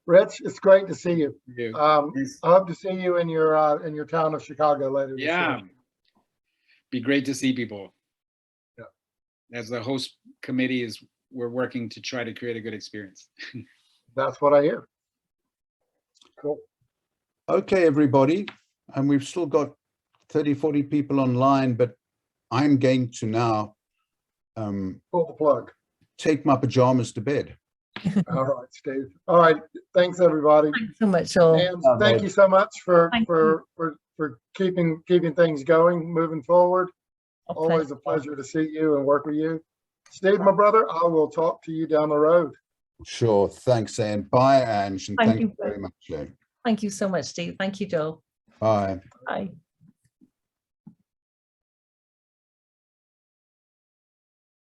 Speaker 3: Rich, it's great to see you. I hope to see you in your town of Chicago later this year.
Speaker 9: Be great to see people.
Speaker 3: Yeah.
Speaker 9: As the host committee we're working to try to create a good experience.
Speaker 3: That's what I hear. Cool.
Speaker 1: Okay, everybody. And we've still got 30, 40 people online, but I'm going to now
Speaker 3: pull the plug.
Speaker 1: Take my pajamas to bed.
Speaker 3: All right, Steve. All right. Thanks, everybody.
Speaker 2: Thanks so much, Joel.
Speaker 3: And thank you so much for keeping things going, moving forward. Always a pleasure to see you and work with you. Steve, my brother, I will talk to you down the road.
Speaker 1: Sure. Thanks, Anne. Bye, Ange. And thank you very much, Joe.
Speaker 2: Thank you so much, Steve. Thank you, Joel.
Speaker 1: Bye.
Speaker 2: Bye.